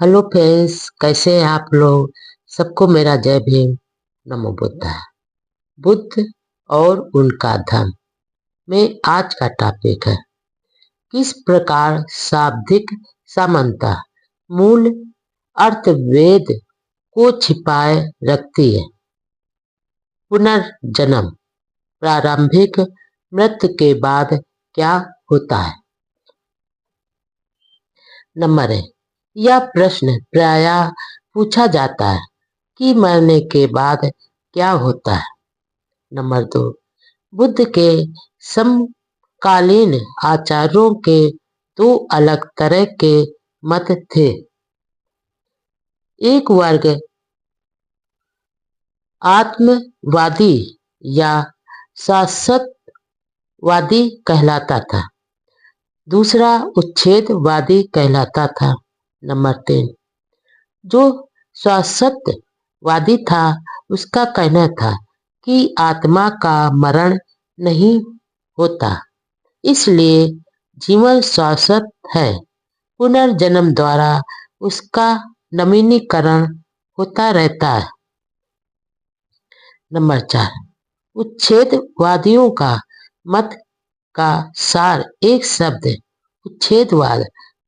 Hello friends, कैसे हैं आप लोग। सबको मेरा जय भीम। नमो बुद्धाय। बुद्ध और उनका धर्म में आज का टॉपिक है किस प्रकार शाब्दिक समानता मूल अर्थ वेद को छिपाए रखती है। पुनर्जन्म प्रारंभिक मृत्यु के बाद क्या होता है। नंबर है, यह प्रश्न प्रायः पूछा जाता है कि मरने के बाद क्या होता है। नंबर 2, बुद्ध के समकालीन आचार्यों के दो अलग तरह के मत थे। एक वर्ग आत्मवादी या शाश्वतवादी कहलाता था, दूसरा उच्छेदवादी कहलाता था। नंबर 3, जो शाश्वतवादी था उसका कहना था कि आत्मा का मरण नहीं होता, इसलिए जीवन शाश्वत है। पुनर्जन्म द्वारा उसका नवीनीकरण होता रहता है। नंबर 4, उच्छेदवादियों का मत का सार एक शब्द उच्छेदवाद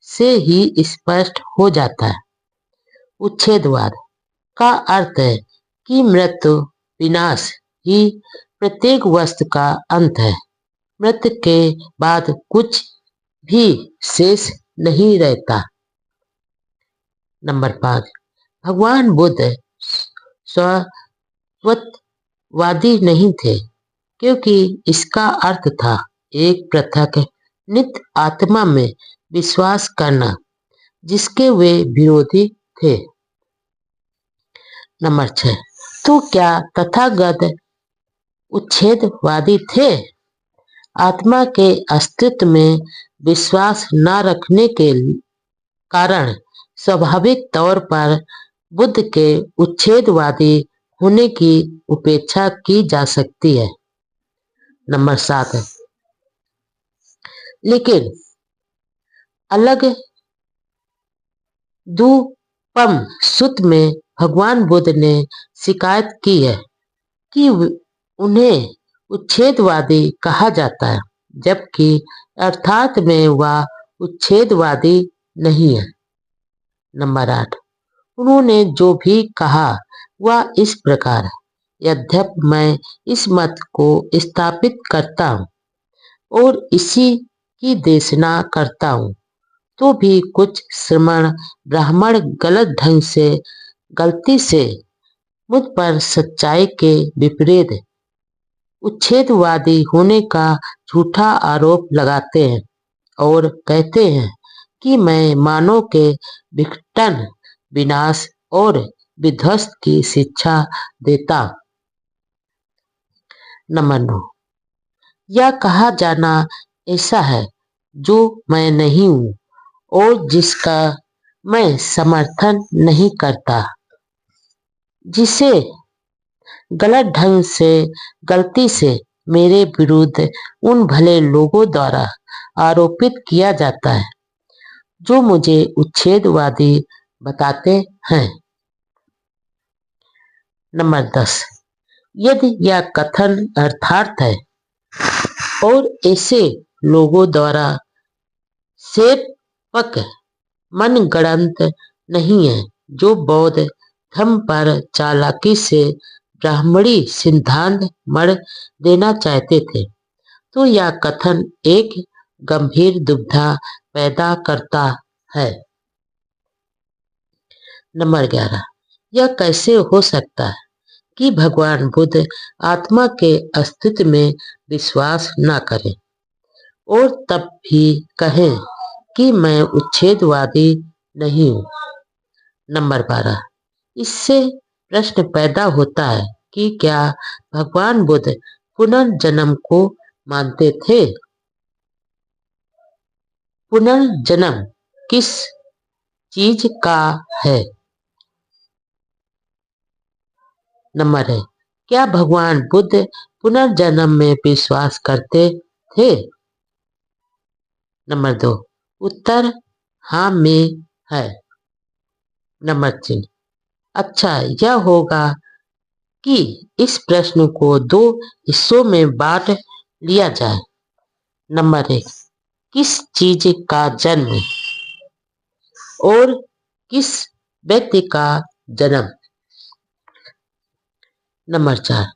से ही स्पष्ट हो जाता है। उच्छेदवाद का अर्थ है कि मृत्यु विनाश ही प्रत्येक वस्तु का अंत है। मृत्यु के बाद कुछ भी शेष नहीं रहता। नंबर 5, भगवान बुद्ध शाश्वतवादी नहीं थे, क्योंकि इसका अर्थ था एक पृथक नित्य आत्मा में विश्वास करना, जिसके वे विरोधी थे। नंबर 6, तो क्या तथागत उच्छेदवादी थे। आत्मा के अस्तित्व में विश्वास न रखने के कारण स्वाभाविक तौर पर बुद्ध के उच्छेदवादी होने की उपेक्षा की जा सकती है। नंबर 7, लेकिन अलग दूपम सूत्र में भगवान बुद्ध ने शिकायत की है कि उन्हें उच्छेदवादी कहा जाता है, जबकि अर्थात में वह उच्छेदवादी नहीं है। नंबर 8, उन्होंने जो भी कहा वह इस प्रकार है। यद्यपि मैं इस मत को स्थापित करता हूँ और इसी की देशना करता हूँ, तो भी कुछ श्रमण ब्राह्मण गलती से मुझ पर सच्चाई के विपरीत उच्छेदवादी होने का झूठा आरोप लगाते हैं और कहते हैं कि मैं मानव के विघटन, विनाश और विध्वंस की शिक्षा देता। नंबर 9, यह कहा जाना ऐसा है जो मैं नहीं हूँ और जिसका मैं समर्थन नहीं करता, जिसे गलत ढंग से गलती से मेरे विरुद्ध उन भले लोगों द्वारा आरोपित किया जाता है जो मुझे उच्छेदवादी बताते हैं। नंबर 10, यदि यह कथन अर्थार्थ है और ऐसे लोगों द्वारा सेपक मनगढ़ंत नहीं है जो बौद्ध धर्म पर चालाकी से ब्राह्मणी सिद्धांत मढ़ देना चाहते थे, तो यह कथन एक गंभीर दुविधा पैदा करता है। नंबर 11, यह कैसे हो सकता है कि भगवान बुद्ध आत्मा के अस्तित्व में विश्वास न करें और तब भी कहें कि मैं उच्छेदवादी नहीं हूँ। नंबर 12, इससे प्रश्न पैदा होता है कि क्या भगवान बुद्ध पुनर्जन्म को मानते थे। पुनर्जन्म किस चीज का है। नंबर है, क्या भगवान बुद्ध पुनर्जन्म में विश्वास करते थे। नंबर 2, उत्तर हाँ में है। नंबर 3। अच्छा यह होगा कि इस प्रश्न को 2 हिस्सों में बांट लिया जाए। नंबर 1, किस चीज का जन्म और किस व्यक्ति का जन्म। नंबर 4,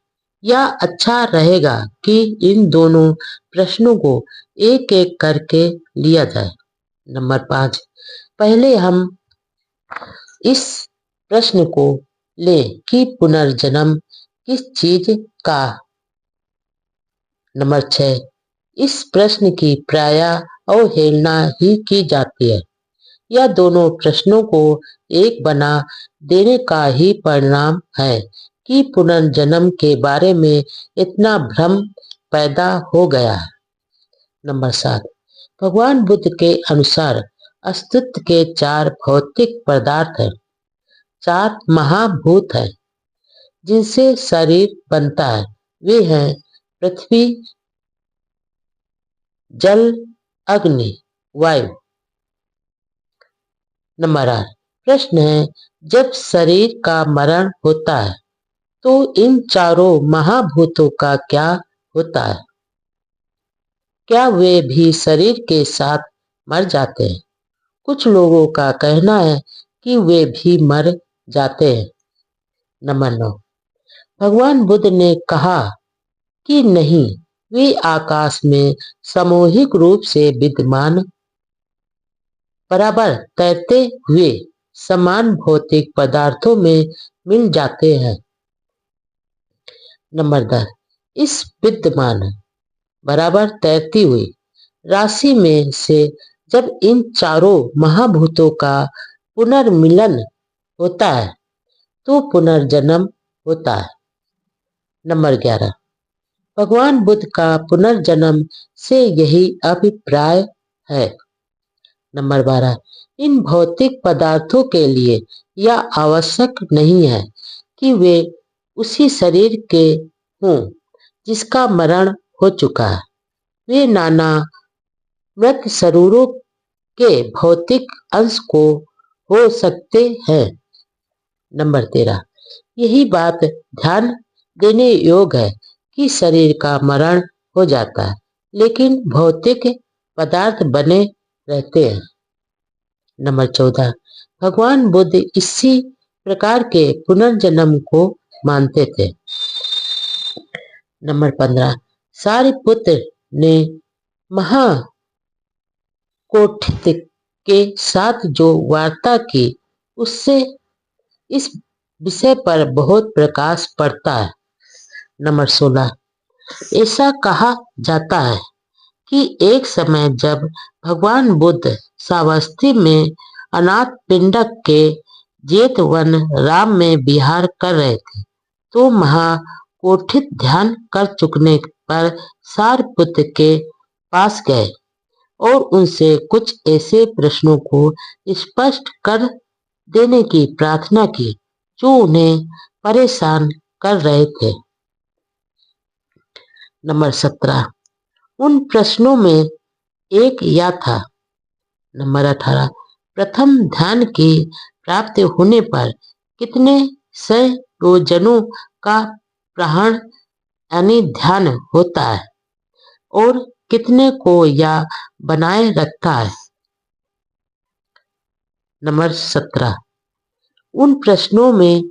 यह अच्छा रहेगा कि इन दोनों प्रश्नों को एक एक करके लिया जाए। नंबर 5, पहले हम इस प्रश्न को लें कि पुनर्जन्म किस चीज का। नंबर 6, इस प्रश्न की प्रायः अवहेलना ही की जाती है। यह दोनों प्रश्नों को एक बना देने का ही परिणाम है कि पुनर्जन्म के बारे में इतना भ्रम पैदा हो गया है। नंबर 7, भगवान बुद्ध के अनुसार अस्तित्व के 4 भौतिक पदार्थ हैं, 4 महाभूत हैं जिनसे शरीर बनता है। वे हैं पृथ्वी, जल, अग्नि, वायु। नंबर 8, प्रश्न है जब शरीर का मरण होता है तो इन चारों महाभूतों का क्या होता है? क्या वे भी शरीर के साथ मर जाते हैं? कुछ लोगों का कहना है कि वे भी मर जाते हैं। नंबर 9, भगवान बुद्ध ने कहा कि नहीं, वे आकाश में सामूहिक रूप से विद्यमान बराबर तैरते हुए समान भौतिक पदार्थों में मिल जाते हैं। नंबर 10, इस विद्यमान बराबर तैरती हुई राशि में से जब इन चारों महाभूतों का पुनर्मिलन होता है तो पुनर्जन्म होता है। नंबर 11, भगवान बुद्ध का पुनर्जन्म से यही अभिप्राय है। नंबर 12, इन भौतिक पदार्थों के लिए यह आवश्यक नहीं है कि वे उसी शरीर के हों जिसका मरण हो चुका है। वे नाना मृत शरीरों के भौतिक अंश को हो सकते हैं। नंबर 13, यही बात ध्यान देने योग्य है कि शरीर का मरण हो जाता है लेकिन भौतिक पदार्थ बने रहते हैं। नंबर 14, भगवान बुद्ध इसी प्रकार के पुनर्जन्म को मानते थे। नंबर 15, सारिपुत्र ने महाकोटित के साथ जो वार्ता की उससे इस विषय पर बहुत प्रकाश पड़ता है। नंबर 16, ऐसा कहा जाता है कि एक समय जब भगवान बुद्ध श्रावस्ती में अनाथ पिंडक के जेतवन राम में विहार कर रहे थे तो महाकोटित ध्यान कर चुकने पर सारिपुत्र के पास गए और उनसे कुछ ऐसे प्रश्नों को स्पष्ट कर देने की प्रार्थना की जो उन्हें परेशान कर रहे थे। नंबर 17, उन प्रश्नों में एक यह था। नंबर 18, प्रथम ध्यान की प्राप्ति होने पर कितने संयोजनों का प्रहरण यानी ध्यान होता है और कितने को यह बनाए रखता है। नंबर 17, उन प्रश्नों में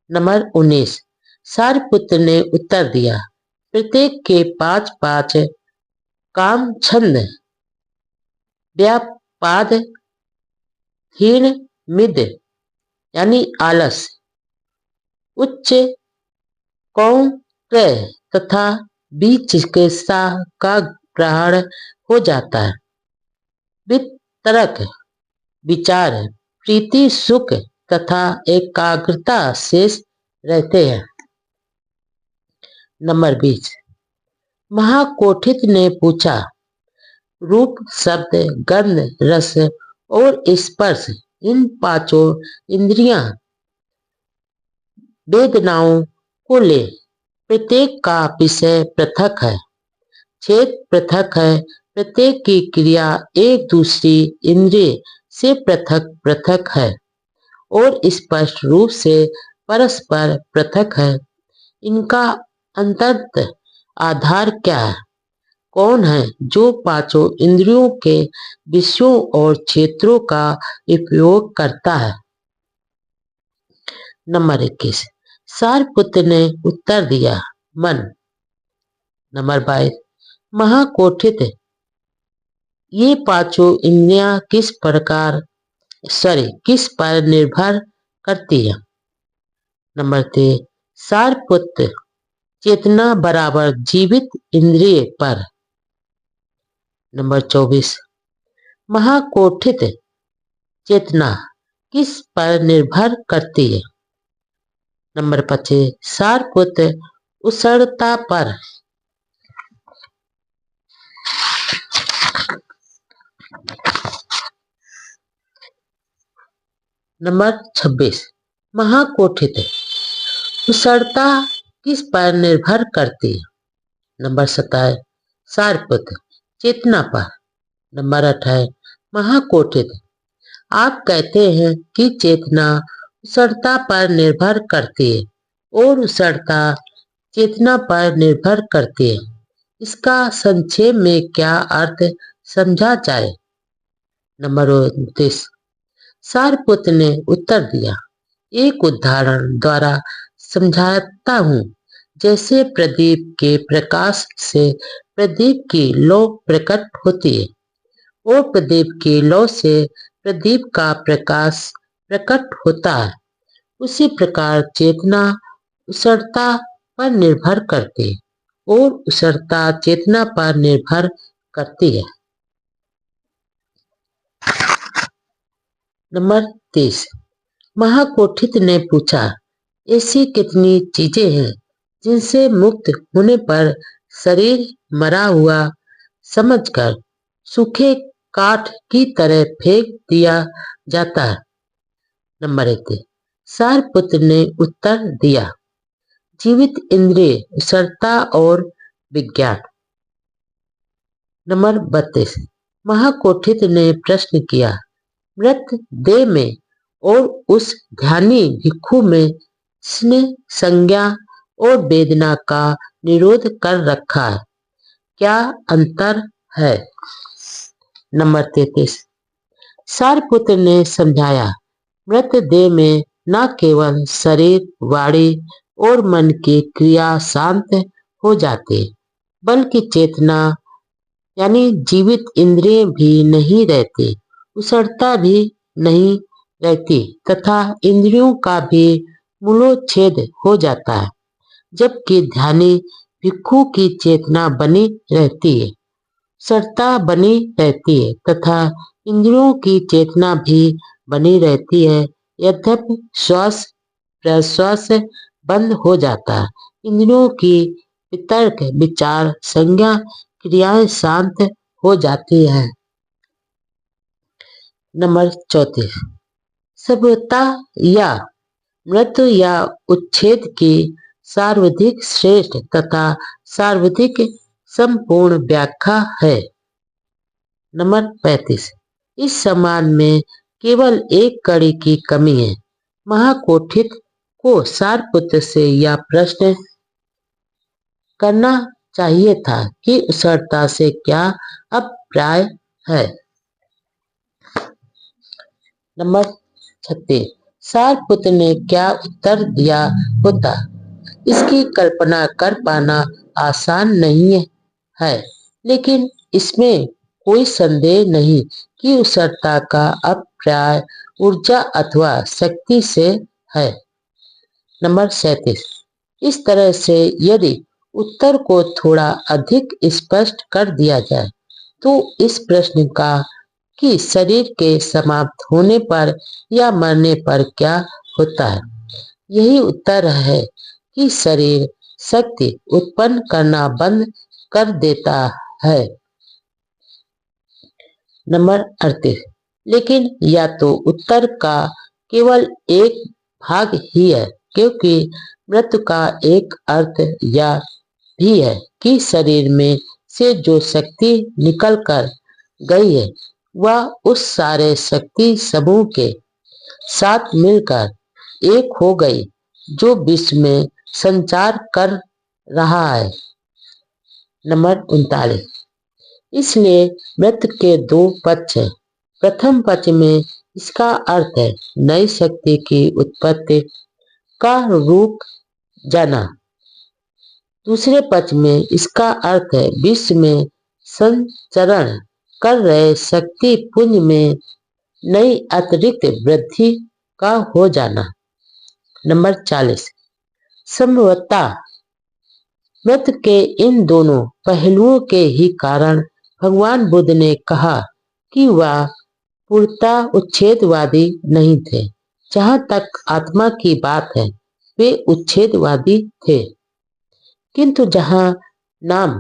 नंबर 19, सारिपुत्र ने उत्तर दिया, प्रत्येक के 5-5 काम छंद व्यापाद क्षीण मिद यानी आलस, उच्च कौंत्र तथा बीच चिकित्सा का ग्रहण हो जाता है। वितरक विचार, प्रीति, सुख तथा एकाग्रता शेष रहते हैं। नंबर 20, महाकोटित ने पूछा, रूप, शब्द, गंध, रस और स्पर्श इन 5 इंद्रियां वेदनाओं को ले, प्रत्येक का विषय पृथक है, क्षेत्र पृथक है, प्रत्येक की क्रिया एक दूसरी इंद्रिय से पृथक पृथक है और स्पष्ट रूप से परस्पर पृथक है। इनका अंतत आधार क्या है? कौन है जो पांचों इंद्रियों के विषयों और क्षेत्रों का उपयोग करता है? नंबर 21। सारपुत्र ने उत्तर दिया, मन। नंबर 22। महाकोठित, ये पांचों इंद्रियां किस पर निर्भर करती है? नंबर 23। सारपुत्र, चेतना बराबर जीवित इंद्रिय पर। नंबर 24। महाकोठित चेतना किस पर निर्भर करती है? नंबर 25। सारपुत्र, उसरता पर। नंबर 26। महाकोठित उसरता किस पर निर्भर करती है? नंबर 27। सारपुत्र, चेतना पर। नंबर 28। महाकोठित, आप कहते हैं कि चेतना उसरता पर निर्भर करती है और उसरता चेतना पर निर्भर करती है। इसका संक्षेप में क्या अर्थ समझा जाए? नंबर 29। सारपुत्र ने उत्तर दिया, एक उदाहरण द्वारा समझाता हूँ। जैसे प्रदीप के प्रकाश से प्रदीप की लौ प्रकट होती है और प्रदीप की लौ से प्रदीप का प्रकाश प्रकट होता है, उसी प्रकार चेतना उसरता पर निर्भर करती है और उसरता चेतना पर निर्भर करती है। नंबर 30। महाकोठित ने पूछा, ऐसी कितनी चीजें हैं जिनसे मुक्त होने पर शरीर मरा हुआ समझकर सूखे काठ की तरह फेंक दिया जाता है? नंबर 1। सारपुत्र ने उत्तर दिया, जीवित इंद्रिय, उसरता और विज्ञान। नंबर 32। महाकोठित ने प्रश्न किया, मृत देह में और उस ध्यानी भिक्षु में स्नेह, संज्ञा और वेदना का निरोध कर रखा है, क्या अंतर है? नंबर 33। सारपुत्र ने समझाया, मृत देह में न केवल शरीर, वाणी और मन की क्रिया शांत हो जाती, बल्कि चेतना यानी जीवित इंद्रिय भी नहीं रहती, उसरता भी नहीं रहती तथा इंद्रियों का भी मूलोच्छेद हो जाता है, जबकि ध्यानी भिक्षु की चेतना बनी रहती है, उसरता बनी रहती है तथा इंद्रियों की चेतना भी बनी रहती है। यद्यपि श्वास प्रश्वास बंद हो जाता है, इंद्रियों की वितर्क, विचार, संज्ञा, क्रियाएं शांत हो जाती हैं। नंबर 34। सभ्यता या मृत्यु या उच्छेद की सर्वाधिक श्रेष्ठ तथा सर्वाधिक संपूर्ण व्याख्या है? नंबर 35। इस सम्मान में केवल एक कड़ी की कमी है। महाकोठित को सारपुत्र से यह प्रश्न करना चाहिए था कि उसरता से क्या अभिप्राय है? नंबर 36। सारपुत्र ने क्या उत्तर दिया होता, इसकी कल्पना कर पाना आसान नहीं है, लेकिन इसमें कोई संदेह नहीं कि उसरता का अभिप्राय ऊर्जा अथवा शक्ति से है। नंबर 37। इस तरह से यदि उत्तर को थोड़ा अधिक स्पष्ट कर दिया जाए तो इस प्रश्न का कि शरीर के समाप्त होने पर या मरने पर क्या होता है, यही उत्तर है कि शरीर शक्ति उत्पन्न करना बंद कर देता है। नंबर 38। लेकिन यह तो उत्तर का केवल एक भाग ही है, क्योंकि मृत्यु का एक अर्थ यह भी है कि शरीर में से जो शक्ति निकल कर गई है वह उस सारे शक्ति समूह के साथ मिलकर एक हो गई जो विश्व में संचार कर रहा है। नंबर 39। इसलिए मृत्यु के दो पक्ष हैं। प्रथम पक्ष में इसका अर्थ है नई शक्ति की उत्पत्ति का रुक जाना। दूसरे पक्ष में इसका अर्थ है विश्व में संचरण कर रहे शक्ति पुंज में नई अतिरिक्त वृद्धि का हो जाना। नंबर 40। संभवतः मृत्यु के इन दोनों पहलुओं के ही कारण भगवान बुद्ध ने कहा कि वह पूर्णतः उच्छेदवादी नहीं थे। जहाँ तक आत्मा की बात है वे उच्छेदवादी थे, किंतु जहाँ नाम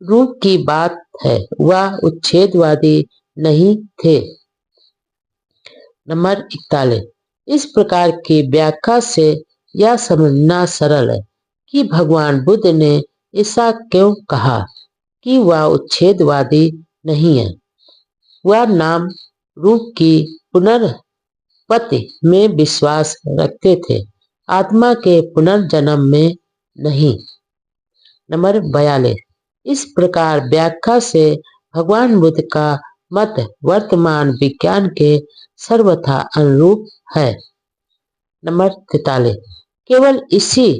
रूप की बात है वह उच्छेदवादी नहीं थे। नंबर 41। इस प्रकार की व्याख्या से यह समझना सरल है कि भगवान बुद्ध ने ऐसा क्यों कहा कि वह उच्छेदवादी नहीं है। वह नाम रूप की पुनर्पत्ति में विश्वास रखते थे, आत्मा के पुनर्जन्म में नहीं। नंबर 42। इस प्रकार व्याख्या से भगवान बुद्ध का मत वर्तमान विज्ञान के सर्वथा अनुरूप है। नंबर 43। केवल इसी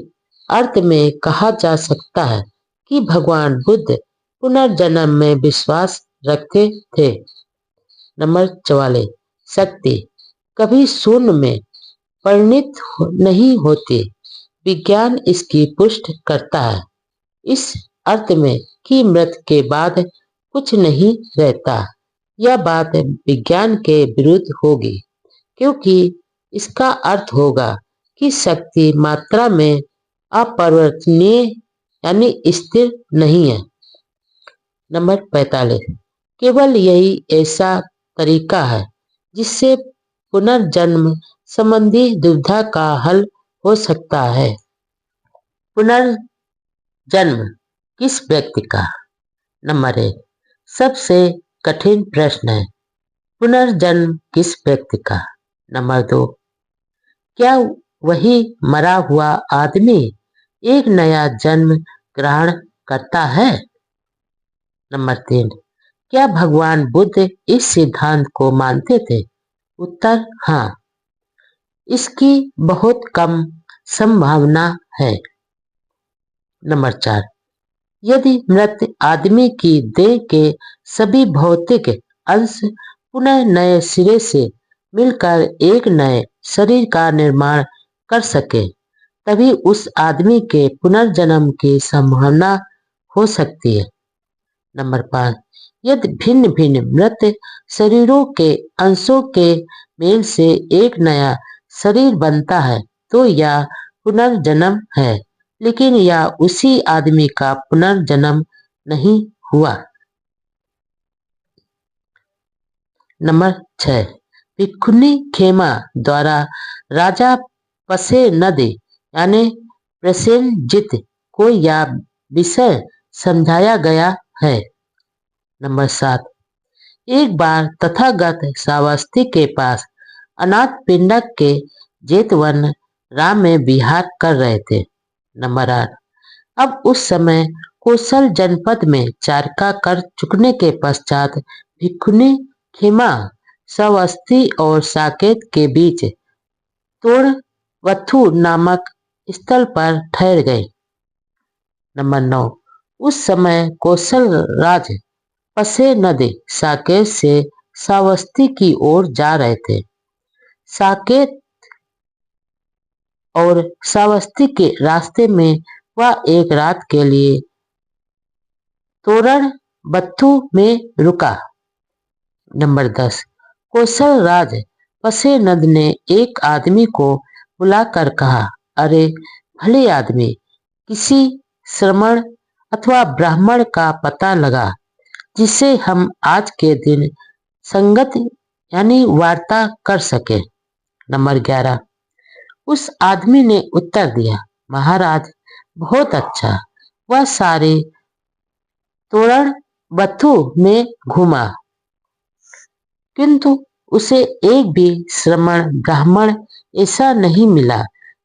अर्थ में कहा जा सकता है कि भगवान बुद्ध पुनर्जन्म में विश्वास रखते थे। नंबर 44। शक्ति कभी शून्य में परिणित नहीं होती। विज्ञान इसकी पुष्टि करता है इस अर्थ में कि मृत्यु के बाद कुछ नहीं रहता। यह बात विज्ञान के विरुद्ध होगी, क्योंकि इसका अर्थ होगा कि शक्ति मात्रा में अपरिवर्तनीय यानी स्थिर नहीं है। नंबर 45। केवल यही ऐसा तरीका है जिससे पुनर्जन्म संबंधी दुविधा का हल हो सकता है। पुनर्जन्म किस व्यक्ति का? नंबर 1। सबसे कठिन प्रश्न है, पुनर्जन्म किस व्यक्ति का? नंबर 2। क्या वही मरा हुआ आदमी एक नया जन्म ग्रहण करता है? नंबर 3। क्या भगवान बुद्ध इस सिद्धांत को मानते थे? उत्तर हाँ। इसकी बहुत कम संभावना है। नंबर 4। यदि मृत आदमी की देह के सभी भौतिक अंश पुनः नए सिरे से मिलकर एक नए शरीर का निर्माण कर सके, तभी उस आदमी के पुनर्जन्म की संभावना हो सकती है। नंबर 5। यदि भिन्न भिन्न मृत शरीरों के अंशों के मेल से एक नया शरीर बनता है तो यह पुनर्जन्म है, लेकिन यह उसी आदमी का पुनर्जन्म नहीं हुआ। नंबर 6। भिक्खुनी खेमा द्वारा राजा पसेनदे यानी प्रसेनजित को यह विषय समझाया गया है। नंबर 7। एक बार तथागत श्रावस्ती के पास अनाथ पिंडक के जेतवन राम में विहार कर रहे थे। नंबर 8। अब उस समय कौशल जनपद में चारका कर चुकने के पश्चात भिक्खुनी खेमा श्रावस्ती और साकेत के बीच तोड़वत्थु नामक स्थल पर ठहर गए। नंबर 9। उस समय कौशल राज पसेनदे साकेत से श्रावस्ती की ओर जा रहे थे। साकेत और श्रावस्ती के रास्ते में वह एक रात के लिए तोरणबत्थु में रुका। नंबर 10। कौशल राज पसेनद ने एक आदमी को बुलाकर कहा, अरे भले आदमी, किसी श्रमण अथवा ब्राह्मण का पता लगा जिसे हम आज के दिन संगत यानी वार्ता कर सके। नंबर 11। उस आदमी ने उत्तर दिया, महाराज बहुत अच्छा, वह सारे तोरण बथु में घूमा, किंतु उसे एक भी श्रमण ब्राह्मण ऐसा नहीं मिला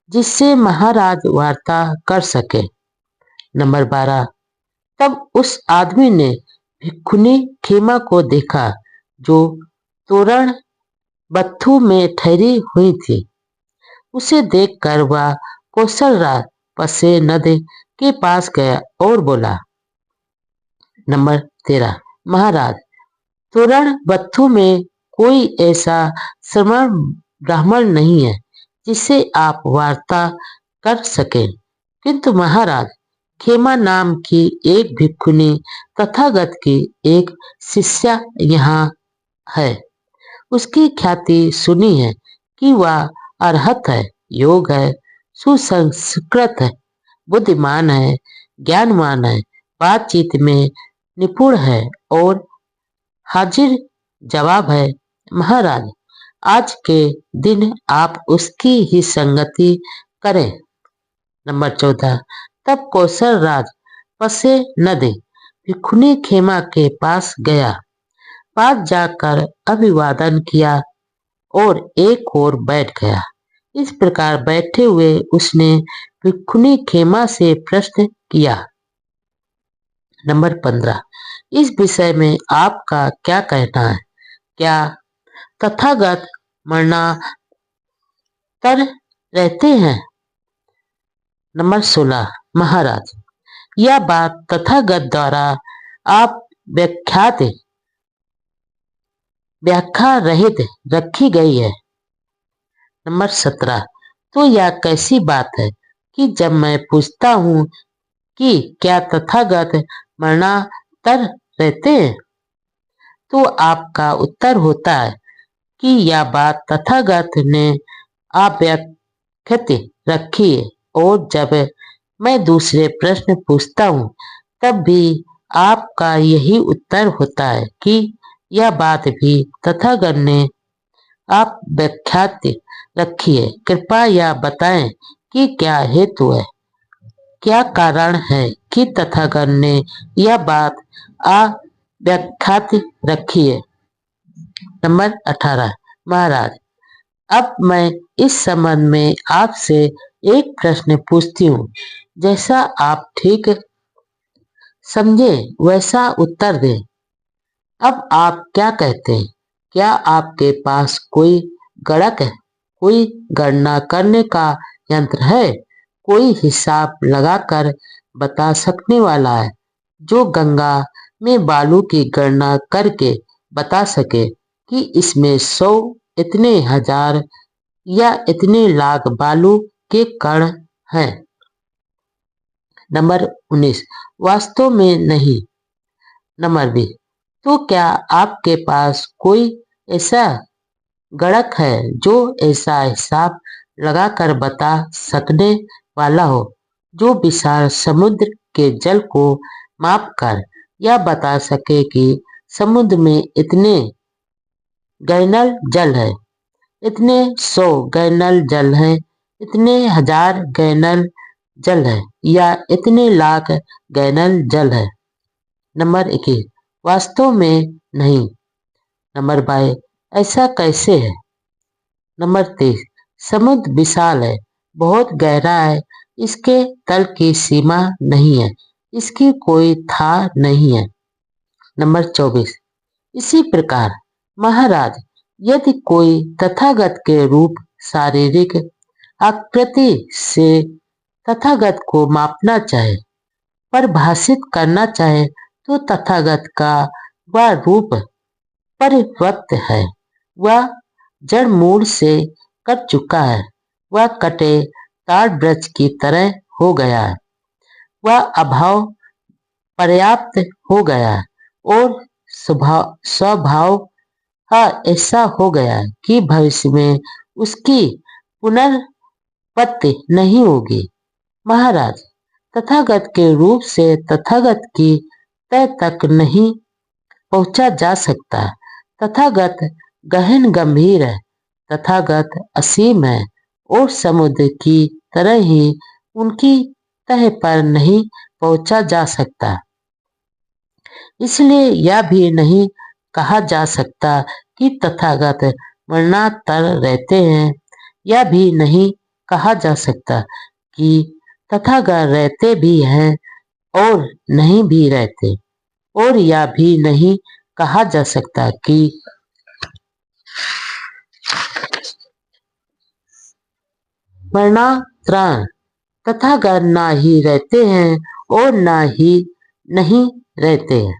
जिससे महाराज वार्ता कर सके। नंबर 12। तब उस आदमी ने भिक्षुनी खेमा को देखा जो तोरण बथु में ठहरी हुई थी। उसे देखकर वह कौशलराज पसे नद के पास गया और बोला। नंबर 13। महाराज, तोरण बथु में कोई ऐसा श्रमण ब्राह्मण नहीं है जिससे आप वार्ता कर सके, किंतु महाराज, खेमा नाम की एक भिक्षुनी तथागत की एक शिष्या यहाँ है। उसकी ख्याति सुनी है कि वह अरहत है, योग है, सुसंस्कृत है, बुद्धिमान है, ज्ञानवान है, बातचीत में निपुण है और हाजिर जवाब है। महाराज, आज के दिन आप उसकी ही संगति करें। नंबर 14। तब कौशल राज पसे नदी भिक्षुनी खेमा के पास गया, पास जाकर अभिवादन किया और एक ओर बैठ गया। इस प्रकार बैठे हुए उसने भिक्षुनी खेमा से प्रश्न किया। नंबर 15। इस विषय में आपका क्या कहना है? क्या तथागत मरणातर रहते हैं? नंबर 16। महाराज, यह बात तथागत द्वारा आप व्याख्या रहित रखी गई है। नंबर 17। तो यह कैसी बात है कि जब मैं पूछता हूँ कि क्या तथागत मरणातर रहते हैं, तो आपका उत्तर होता है कि यह बात तथागत ने अव्याख्यात रखी है, और जब मैं दूसरे प्रश्न पूछता हूँ तब भी आपका यही उत्तर होता है कि यह बात भी तथागत ने आप व्याख्यात रखी है। कृपया यह बताएं कि क्या हेतु है, क्या कारण है कि तथागत ने यह बात अव्याख्यात रखी है। नंबर 18। महाराज, अब मैं इस संबंध में आपसे एक प्रश्न पूछती हूँ, जैसा आप ठीक समझे वैसा उत्तर दें। अब आप क्या कहते हैं? क्या आपके पास कोई गणक है, कोई गणना करने का यंत्र है, कोई हिसाब लगाकर बता सकने वाला है, जो गंगा में बालू की गणना करके बता सके कि इसमें 100, इतने हजार या इतने लाख बालू के कण हैं? नंबर 19। वास्तव में नहीं। नंबर 20। तो क्या आपके पास कोई ऐसा गणक है जो ऐसा हिसाब लगाकर बता सकने वाला हो, जो विशाल समुद्र के जल को मापकर यह बता सके कि समुद्र में इतने गैलन जल है, इतने 100 गैलन जल है, इतने 1000 गैलन जल है या इतने लाख गैलन जल है? नंबर 21। वास्तव में नहीं। नंबर 22। ऐसा कैसे है? नंबर 23। समुद्र विशाल है, बहुत गहरा है, इसके तल की सीमा नहीं है, इसकी कोई था नहीं है। नंबर 24। इसी प्रकार महाराज, यदि कोई तथागत के रूप शारीरिक आकृति से तथागत को मापना चाहे, परिभाषित करना चाहे, तो तथागत का वह रूप परिवर्त है, वह जड़ मूल से कट चुका है, वह कटे ताड़ वृक्ष की तरह हो गया है, वह अभाव पर्याप्त हो गया है और स्वभाव ऐसा हो गया है कि भविष्य में उसकी पुनर्पत्ति नहीं होगी। महाराज, तथागत के रूप से तथागत की तय तक नहीं पहुंचा जा सकता। तथागत गहन गंभीर है, तथागत असीम है और समुद्र की तरह ही उनकी तह पर नहीं पहुंचा जा सकता। इसलिए यह भी नहीं कहा जा सकता कि तथागत मरणातर रहते हैं। यह भी नहीं कहा जा सकता कि तथागत रहते भी हैं और नहीं भी रहते, और यह भी नहीं कहा जा सकता कि मरणांतरान तथागत ना ही रहते हैं और ना ही नहीं रहते हैं।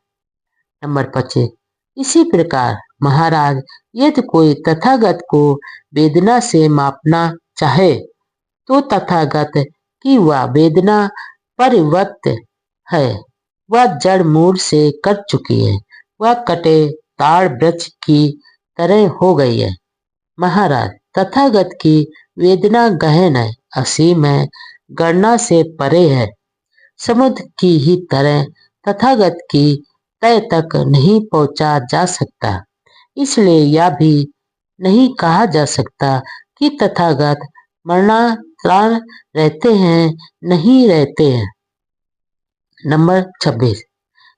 नंबर 25। इसी प्रकार महाराज, यदि कोई तथागत को वेदना से मापना चाहे तो तथागत की वह वेदना परिवर्त है, वह जड़ मूल से कट चुकी है, वह कटे ताड़ वृक्ष की तरह हो गई है। महाराज, तथागत की वेदना गहन है, असीम है, गणना से परे है। समुद्र की ही तरह तथागत की तय तक नहीं पहुंचा जा सकता। इसलिए यह भी नहीं कहा जा सकता कि तथागत मरणांतरान रहते हैं, नहीं रहते हैं। नंबर 26।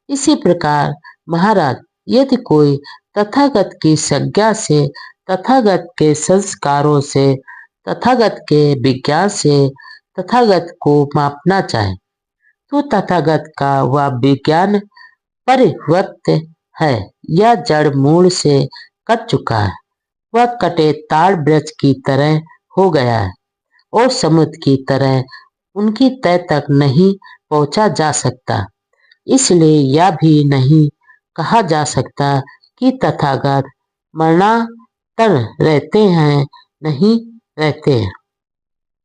इसी प्रकार महाराज, यदि कोई तथागत की संज्ञा से, तथागत के संस्कारों से, तथागत के विज्ञान से तथागत को मापना चाहे तो तथागत का वह विज्ञान परिवर्त है, यह जड़ मूल से कट चुका है, वह कटे ताड़ वृक्ष की तरह हो गया है और समुद्र की तरह उनकी तय तक नहीं पहुंचा जा सकता। इसलिए यह भी नहीं कहा जा सकता कि तथागत मरणांतर रहते हैं, नहीं रहते हैं।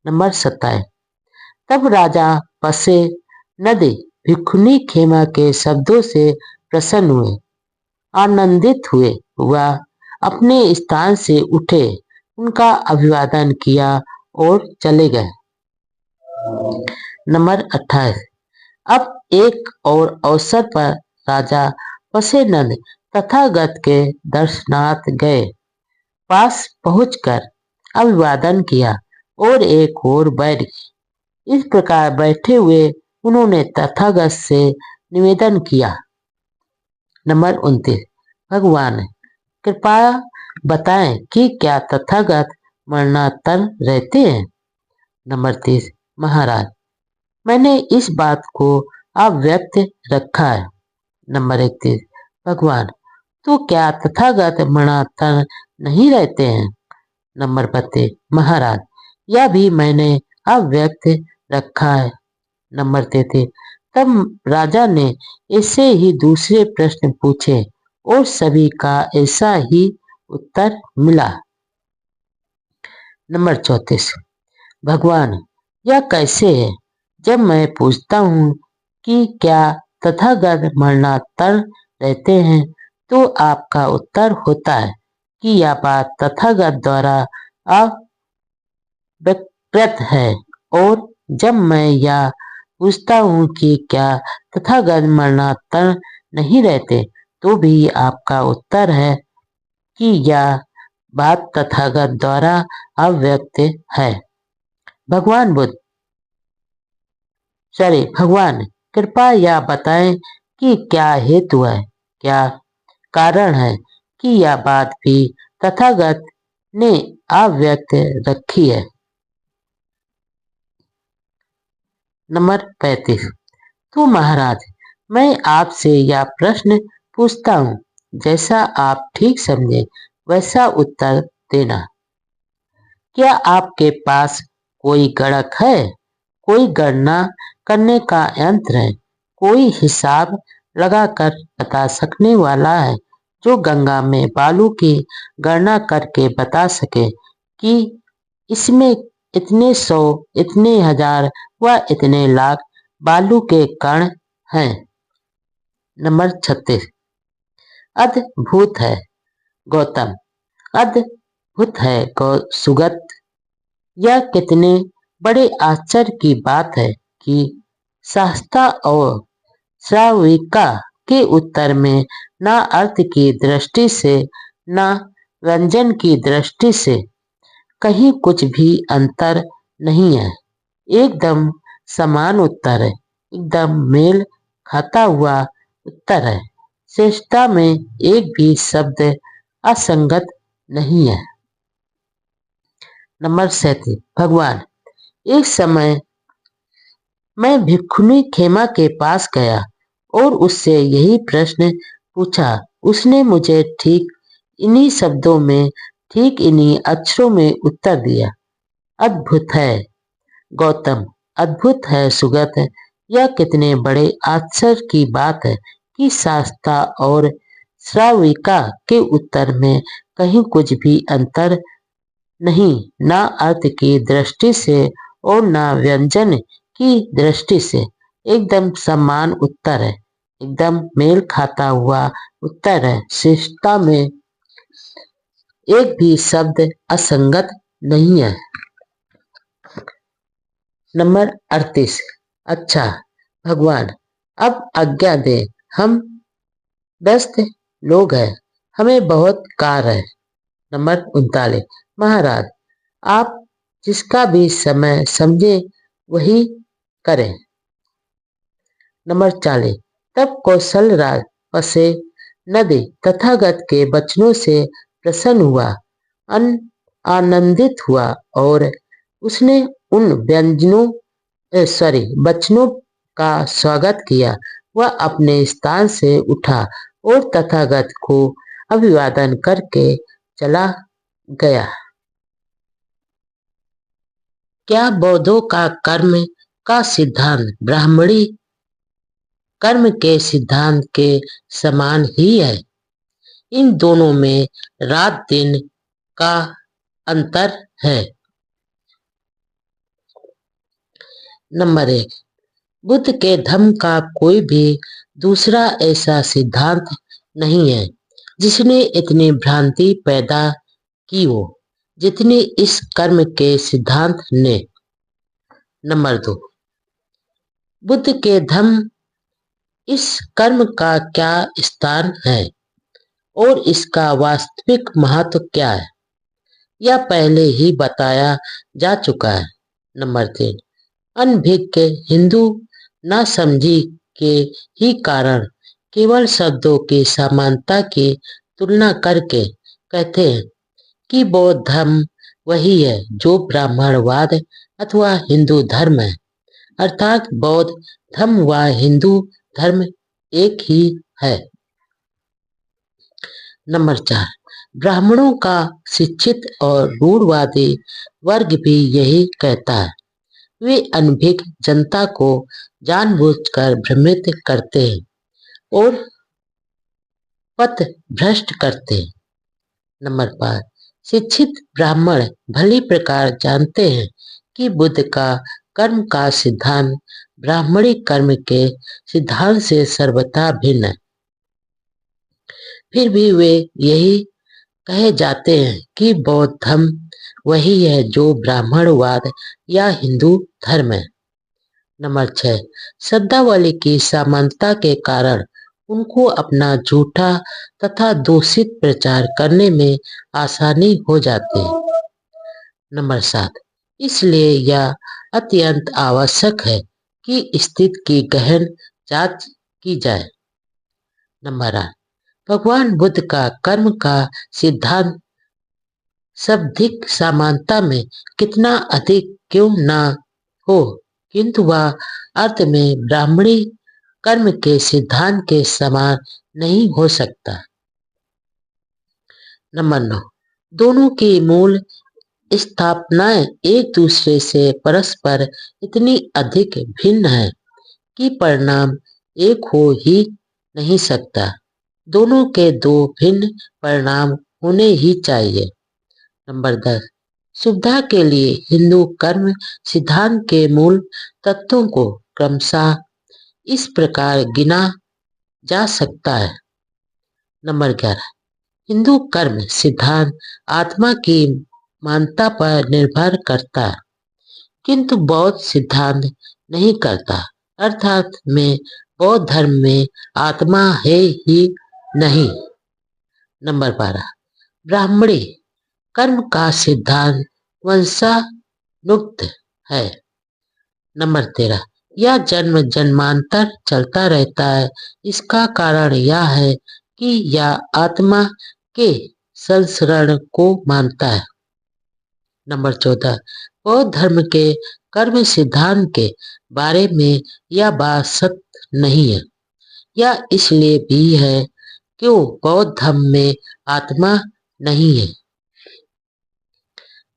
नंबर 27। तब राजा पसे नदी भिखुनी खेमा के शब्दों से प्रसन्न हुए, आनंदित हुए। वह अपने स्थान से उठे, उनका अभिवादन किया और चले गए। नंबर 28। अब एक और अवसर पर राजा पसेनंद तथागत के दर्शनार्थ गए। पास पहुंचकर अभिवादन किया और एक और बैठ गए। इस प्रकार बैठे हुए उन्होंने तथागत से निवेदन किया। नंबर 29। भगवान, कृपया बताएं कि क्या तथागत मरणांतर रहते हैं। नंबर 30। महाराज, मैंने इस बात को अव्यक्त रखा है। नंबर 31। भगवान, तो क्या तथागत मरणांतर नहीं रहते हैं। नंबर 32। महाराज, यह भी मैंने अव्यक्त रखा है। नंबर 33। तब राजा ने ऐसे ही दूसरे प्रश्न पूछे और सभी का ऐसा ही उत्तर मिला। नंबर 34। भगवान, यह कैसे है? जब मैं पूछता हूँ कि क्या तथागत मरणांतर रहते हैं तो आपका उत्तर होता है कि यह बात तथागत द्वारा अव्यक्त है, और जब मैं यह पूछता हूँ कि क्या तथागत मरणांतर नहीं रहते तो भी आपका उत्तर है कि यह बात तथागत द्वारा अव्यक्त है। भगवान, कृपया यह बताएं कि क्या हेतु है, क्या कारण है कि यह बात भी तथागत ने अव्यक्त रखी है। नंबर 35। तो महाराज, मैं आपसे यह प्रश्न पूछता हूँ, जैसा आप ठीक समझे वैसा उत्तर देना। क्या आपके पास कोई गणक है, कोई गणना करने का यंत्र है, कोई हिसाब लगाकर बता सकने वाला है जो गंगा में बालू की गणना करके बता सके कि इसमें इतने 100, इतने 1000 व इतने लाख बालू के कण हैं। नंबर 36। अद्भुत है गौतम, अद्भुत है सुगत। यह कितने बड़े आश्चर्य की बात है कि सहजता और श्राविका के उत्तर में न अर्थ की दृष्टि से न व्यंजन की दृष्टि से कहीं कुछ भी अंतर नहीं है। एकदम समान उत्तर है, एकदम मेल खाता हुआ उत्तर है। श्रेष्ठता में एक भी शब्द असंगत नहीं है। नंबर 37। भगवान, एक समय मैं भिक्षुनी खेमा के पास गया और उससे यही प्रश्न पूछा। उसने मुझे ठीक इन्हीं शब्दों में, ठीक इन्हीं अक्षरों में उत्तर दिया। अद्भुत है गौतम, अद्भुत है सुगत। यह कितने बड़े आश्चर्य की बात है कि शास्ता और श्राविका के उत्तर में कहीं कुछ भी अंतर नहीं, ना अर्थ की दृष्टि से और ना व्यंजन की दृष्टि से। एकदम समान उत्तर है, एकदम मेल खाता हुआ उत्तर है। शिष्टता में एक भी शब्द असंगत नहीं है। नंबर 38। अच्छा भगवान, अब आज्ञा दे, हम व्यस्त लोग हैं, हमें बहुत कार्य है। नंबर 39। महाराज, आप जिसका भी समय समझे वही करें। नंबर 40। तब कौशल राज पसे नदी तथागत के वचनों से प्रसन्न हुआ, आनंदित हुआ और उसने उन वचनों का स्वागत किया। वह अपने स्थान से उठा और तथागत को अभिवादन करके चला गया। क्या बौद्धों का कर्म का सिद्धांत ब्राह्मणी कर्म के सिद्धांत के समान ही है? इन दोनों में रात दिन का अंतर है। नंबर 1। बुद्ध के धम्म का कोई भी दूसरा ऐसा सिद्धांत नहीं है जिसने इतनी भ्रांति पैदा की हो जितनी इस कर्म के सिद्धांत ने। नंबर 2। बुद्ध के धम्म इस कर्म का क्या स्थान है और इसका वास्तविक महत्व क्या है, यह पहले ही बताया जा चुका है। नंबर 3। अनभिज्ञ हिंदू नासमझी के ही कारण केवल शब्दों की समानता की तुलना करके कहते हैं कि बौद्ध धर्म वही है जो ब्राह्मणवाद अथवा हिंदू धर्म है, अर्थात बौद्ध धर्म व हिंदू धर्म एक ही है। नंबर 4। ब्राह्मणों का शिक्षित और रूढ़वादी वर्ग भी यही कहता है। वे अनभिज्ञ जनता को जानबूझकर भ्रमित करते हैं और पथ भ्रष्ट करते हैं। नंबर 5। शिक्षित ब्राह्मण भली प्रकार जानते हैं कि बुद्ध का कर्म का सिद्धांत ब्राह्मणी कर्म के सिद्धांत से सर्वथा भिन्न है। फिर भी वे यही कहे जाते हैं कि बौद्ध धर्म वही है जो ब्राह्मणवाद या हिंदू धर्म है। नंबर 6। शब्दावली की समानता के कारण उनको अपना झूठा तथा दूषित प्रचार करने में आसानी हो जाती है। नंबर 7। इसलिए यह अत्यंत आवश्यक है कि स्थिति की गहन जांच की जाए। नंबर 8। भगवान बुद्ध का कर्म का सिद्धांत शाब्दिक समानता में कितना अधिक क्यों न हो, किंतु वह अर्थ में ब्राह्मणी कर्म के सिद्धांत के समान नहीं हो सकता। नंबर 9। दोनों की मूल स्थापनाएं एक दूसरे से परस्पर इतनी अधिक भिन्न है कि परिणाम एक हो ही नहीं सकता। दोनों के दो भिन्न परिणाम होने ही चाहिए। नंबर 10। सुविधा के लिए हिंदू कर्म सिद्धांत के मूल तत्वों को क्रमशः इस प्रकार गिना जा सकता है। नंबर 11। हिंदू कर्म सिद्धांत आत्मा की मानता पर निर्भर करता है, किंतु बौद्ध सिद्धांत नहीं करता, अर्थात में बौद्ध धर्म में आत्मा है ही नहीं। नंबर 12। ब्राह्मणी कर्म का सिद्धांत वंशानुगत है। नंबर 13। यह जन्म जन्मांतर चलता रहता है। इसका कारण यह है कि यह आत्मा के संसरण को मानता है। नंबर 14, बौद्ध धर्म के कर्म सिद्धांत के बारे में यह बात सत्य नहीं है। यह इसलिए भी है क्यों बौद्ध धर्म में आत्मा नहीं है।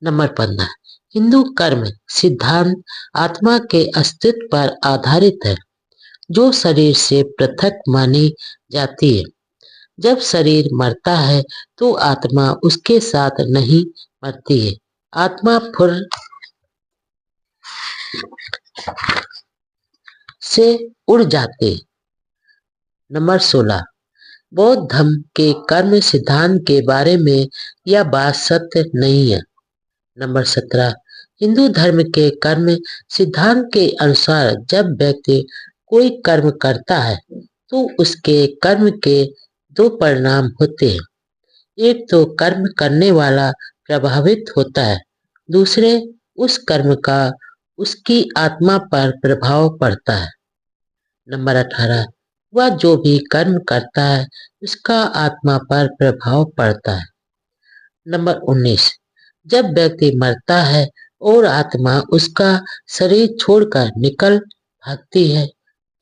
नंबर 15, हिंदू कर्म सिद्धांत आत्मा के अस्तित्व पर आधारित है, जो शरीर से पृथक मानी जाती है। जब शरीर मरता है तो आत्मा उसके साथ नहीं मरती है, आत्मा फुर से उड़ जाते। नंबर 16, बौद्ध धर्म के कर्म सिद्धांत के बारे में यह बात सत्य नहीं है। नंबर 17, हिंदू धर्म के कर्म सिद्धांत के अनुसार जब व्यक्ति कोई कर्म करता है तो उसके कर्म के दो परिणाम होते हैं। एक तो कर्म करने वाला प्रभावित होता है, दूसरे उस कर्म का उसकी आत्मा पर प्रभाव पड़ता है। नंबर 18, वह जो भी कर्म करता है उसका आत्मा पर प्रभाव पड़ता है। नंबर 19, जब व्यक्ति मरता है और आत्मा उसका शरीर छोड़कर निकल भागती है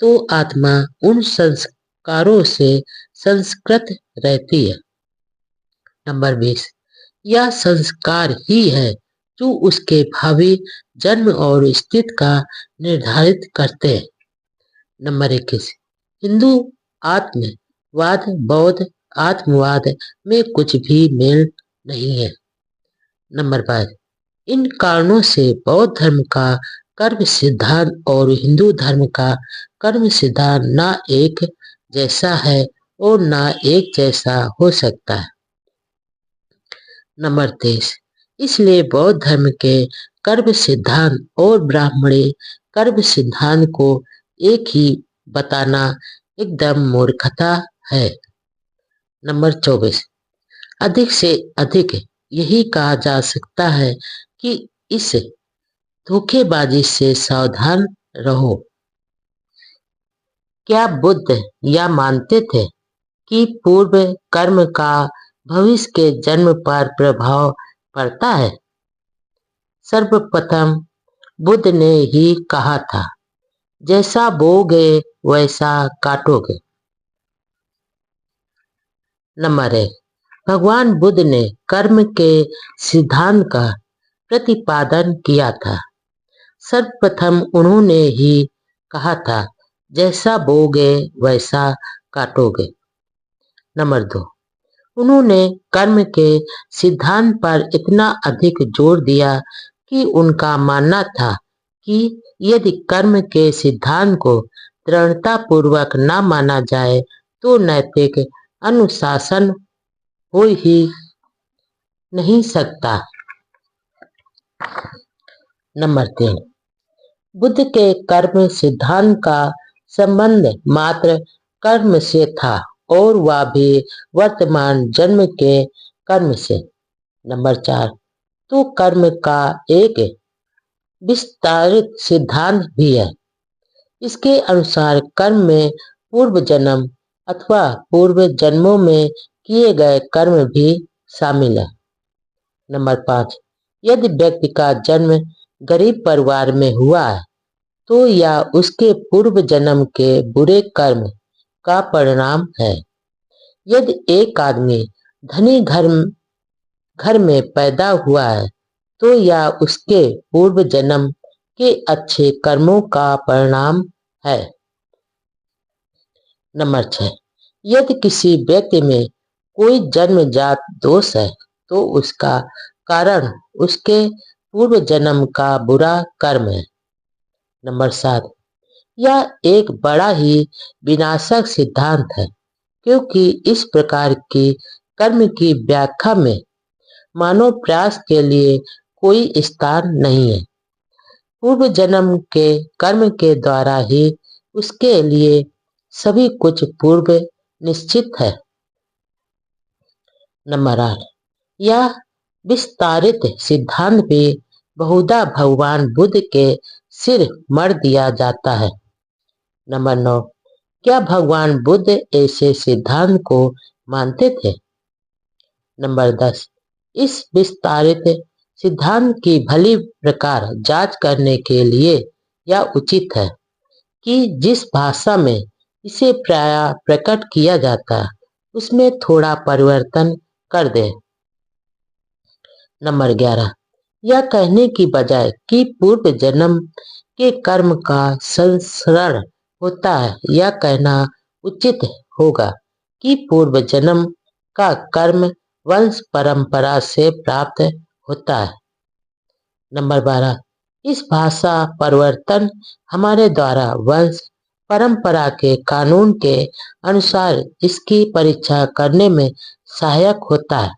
तो आत्मा उन संस्कारों से संस्कृत रहती है। नंबर 20, यह संस्कार ही है जो उसके भावी जन्म और स्थिति का निर्धारित करते हैं। नंबर 21, हिंदू आत्मवाद बौद्ध आत्मवाद में कुछ भी मेल नहीं है। नंबर 22, इन कारणों से बौद्ध धर्म का कर्म सिद्धांत और हिंदू धर्म का कर्म सिद्धांत ना एक जैसा है और ना एक जैसा हो सकता है। नंबर 23, इसलिए बौद्ध धर्म के कर्म सिद्धांत और ब्राह्मणी कर्म सिद्धांत को एक ही बताना एकदम मूर्खता है। नंबर 24, अधिक से अधिक यही कहा जा सकता है कि इस धोखेबाजी से सावधान रहो। क्या बुद्ध यह मानते थे कि पूर्व कर्म का भविष्य के जन्म पर प्रभाव पड़ता है? सर्वप्रथम बुद्ध ने ही कहा था, जैसा बोगे वैसा काटोगे। नंबर 1, भगवान बुद्ध ने कर्म के सिद्धांत का प्रतिपादन किया था। सर्वप्रथम उन्होंने ही कहा था, जैसा बोगे वैसा काटोगे। नंबर 2, उन्होंने कर्म के सिद्धांत पर इतना अधिक जोर दिया कि उनका मानना था कि यदि कर्म के सिद्धांत को दृढ़तापूर्वक न माना जाए तो नैतिक अनुशासन हो ही नहीं सकता। नंबर 3, बुद्ध के कर्म सिद्धांत का संबंध मात्र कर्म से था और वह भी वर्तमान जन्म के कर्म से। नंबर 4, तो कर्म का एक विस्तारित सिद्धांत भी है। इसके अनुसार कर्म में पूर्व जन्म अथवा पूर्व जन्मों में किए गए कर्म भी शामिल है। नंबर 5, यदि व्यक्ति का जन्म गरीब परिवार में हुआ है तो यह उसके पूर्व जन्म के बुरे कर्म का परिणाम है। यदि एक आदमी धनी घर में पैदा हुआ है तो यह उसके पूर्व जन्म के अच्छे कर्मों का परिणाम है। नंबर 6, यदि किसी व्यक्ति में कोई जन्मजात दोष है तो उसका कारण उसके पूर्व जन्म का बुरा कर्म है। नंबर 7, यह एक बड़ा ही विनाशक सिद्धांत है क्योंकि इस प्रकार की कर्म की व्याख्या में मानव प्रयास के लिए कोई स्थान नहीं है। पूर्व जन्म के कर्म के द्वारा ही उसके लिए सभी कुछ पूर्व निश्चित है। नंबर 8, यह विस्तारित सिद्धांत भी बहुधा भगवान बुद्ध के सिर मर दिया जाता है। नंबर 9, क्या भगवान बुद्ध ऐसे सिद्धांत को मानते थे? नंबर 10, इस विस्तारित सिद्धांत की भली प्रकार जांच करने के लिए यह उचित है कि जिस भाषा में इसे प्रायः प्रकट किया जाता है उसमें थोड़ा परिवर्तन कर दें। नंबर 11, यह कहने की बजाय कि पूर्व जन्म के कर्म का संस्मरण होता है, यह कहना उचित होगा कि पूर्व जन्म का कर्म वंश परंपरा से प्राप्त होता है। नंबर 12, इस भाषा परिवर्तन हमारे द्वारा वंश परंपरा के कानून के अनुसार इसकी परीक्षा करने में सहायक होता है।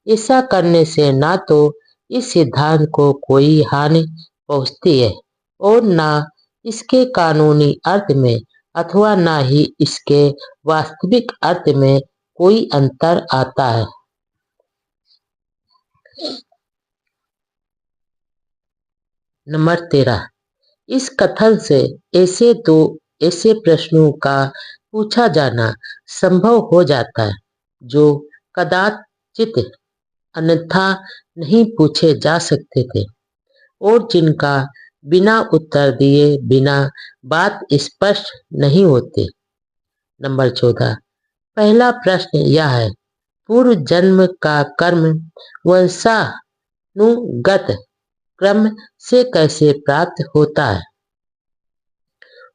ऐसा करने से न तो इस सिद्धांत को कोई हानि पहुंचती है और न इसके कानूनी अर्थ में अथवा न ही इसके वास्तविक अर्थ में कोई अंतर आता है। नंबर 13, इस कथन से ऐसे प्रश्नों का पूछा जाना संभव हो जाता है जो कदाचित अन्यथा नहीं पूछे जा सकते थे और जिनका बिना उत्तर दिए बिना बात स्पष्ट नहीं होती। नंबर 14, पहला प्रश्न यह है, पूर्व जन्म का कर्म वंशानुगत क्रम से कैसे प्राप्त होता है?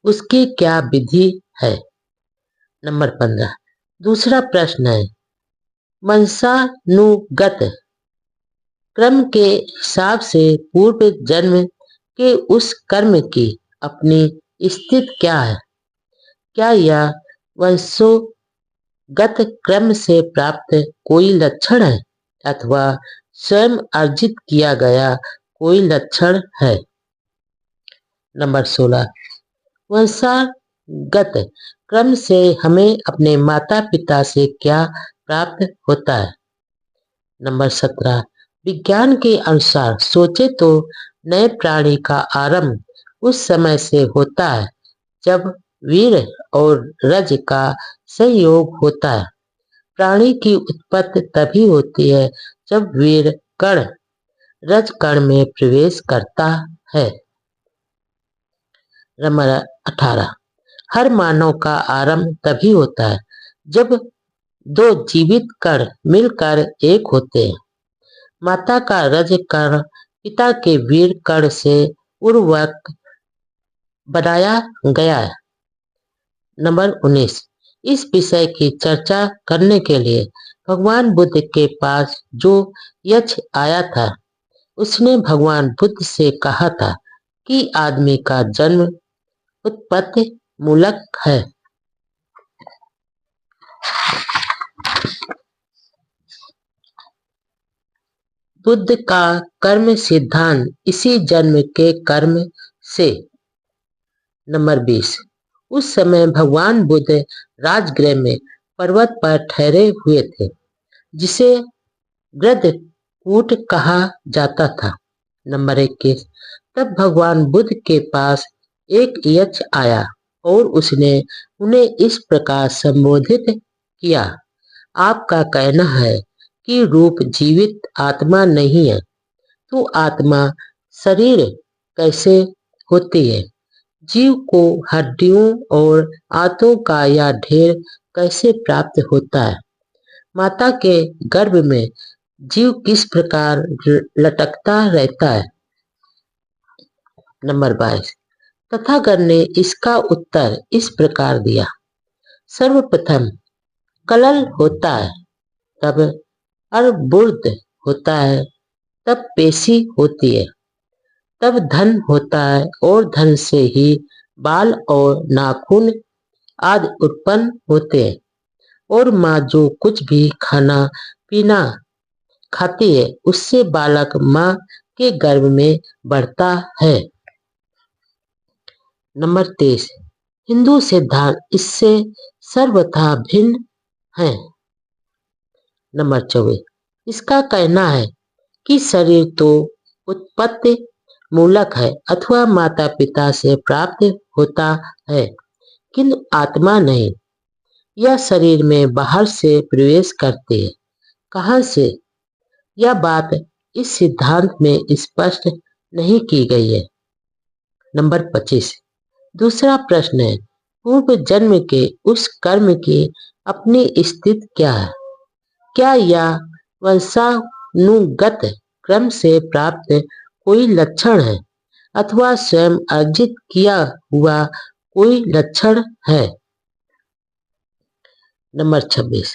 उसकी क्या विधि है? नंबर 15, दूसरा प्रश्न है, वंशानुगत क्रम के हिसाब से पूर्व जन्म के उस कर्म की अपनी स्थिति क्या है? क्या यह वंशोगत क्रम से प्राप्त कोई लक्षण है अथवा स्वयं अर्जित किया गया कोई लक्षण है? नंबर 16, वंशागत क्रम से हमें अपने माता पिता से क्या प्राप्त होता है? नंबर 17, विज्ञान के अनुसार सोचे तो नए प्राणी का आरंभ उस समय से होता है जब वीर और रज का संयोग होता है। प्राणी की उत्पत्ति तभी होती है जब वीर कण रज कण में प्रवेश करता है। नंबर 18, हर मानव का आरंभ तभी होता है जब दो जीवित कण मिलकर एक होते हैं। माता का रज कण पिता के वीर कण से उर्वरक बनाया गया है। नंबर 19, इस विषय की चर्चा करने के लिए भगवान बुद्ध के पास जो यक्ष आया था उसने भगवान बुद्ध से कहा था कि आदमी का जन्म उत्पत्ति मूलक है। बुद्ध का कर्म सिद्धांत इसी जन्म के कर्म से। नंबर 20, उस समय भगवान बुद्ध राजगृह में पर्वत पर ठहरे हुए थे जिसे गृद्धकूट कहा जाता था। नंबर 21, तब भगवान बुद्ध के पास एक यक्ष आया और उसने उन्हें इस प्रकार संबोधित किया, आपका कहना है कि रूप जीवित आत्मा नहीं है, तो आत्मा शरीर कैसे होती है? जीव को हड्डियों और आंतों का यह ढेर कैसे प्राप्त होता है? माता के गर्भ में जीव किस प्रकार लटकता रहता है? नंबर 22, तथागत ने इसका उत्तर इस प्रकार दिया, सर्वप्रथम कलल होता है, तब अर्बुद होता है, तब पेशी होती है, तब धन होता है और धन से ही बाल और नाखून आदि उत्पन्न होते हैं और माँ जो कुछ भी खाना पीना खाती है उससे बालक माँ के गर्भ में बढ़ता है। नंबर 23, हिंदू सिद्धांत इससे सर्वथा भिन्न है। नंबर 24, इसका कहना है कि शरीर तो उत्पत्ति मूलक है अथवा माता पिता से प्राप्त होता है, किंतु आत्मा नहीं। यह शरीर में बाहर से प्रवेश करती है। कहाँ से? यह बात इस सिद्धांत में स्पष्ट नहीं की गई है। नंबर 25। दूसरा प्रश्न है, पूर्व जन्म के उस कर्म की अपनी स्थिति क्या है? क्या यह वंशानुगत क्रम से प्राप्त कोई लक्षण है अथवा स्वयं अर्जित किया हुआ कोई लक्षण है? नंबर 26।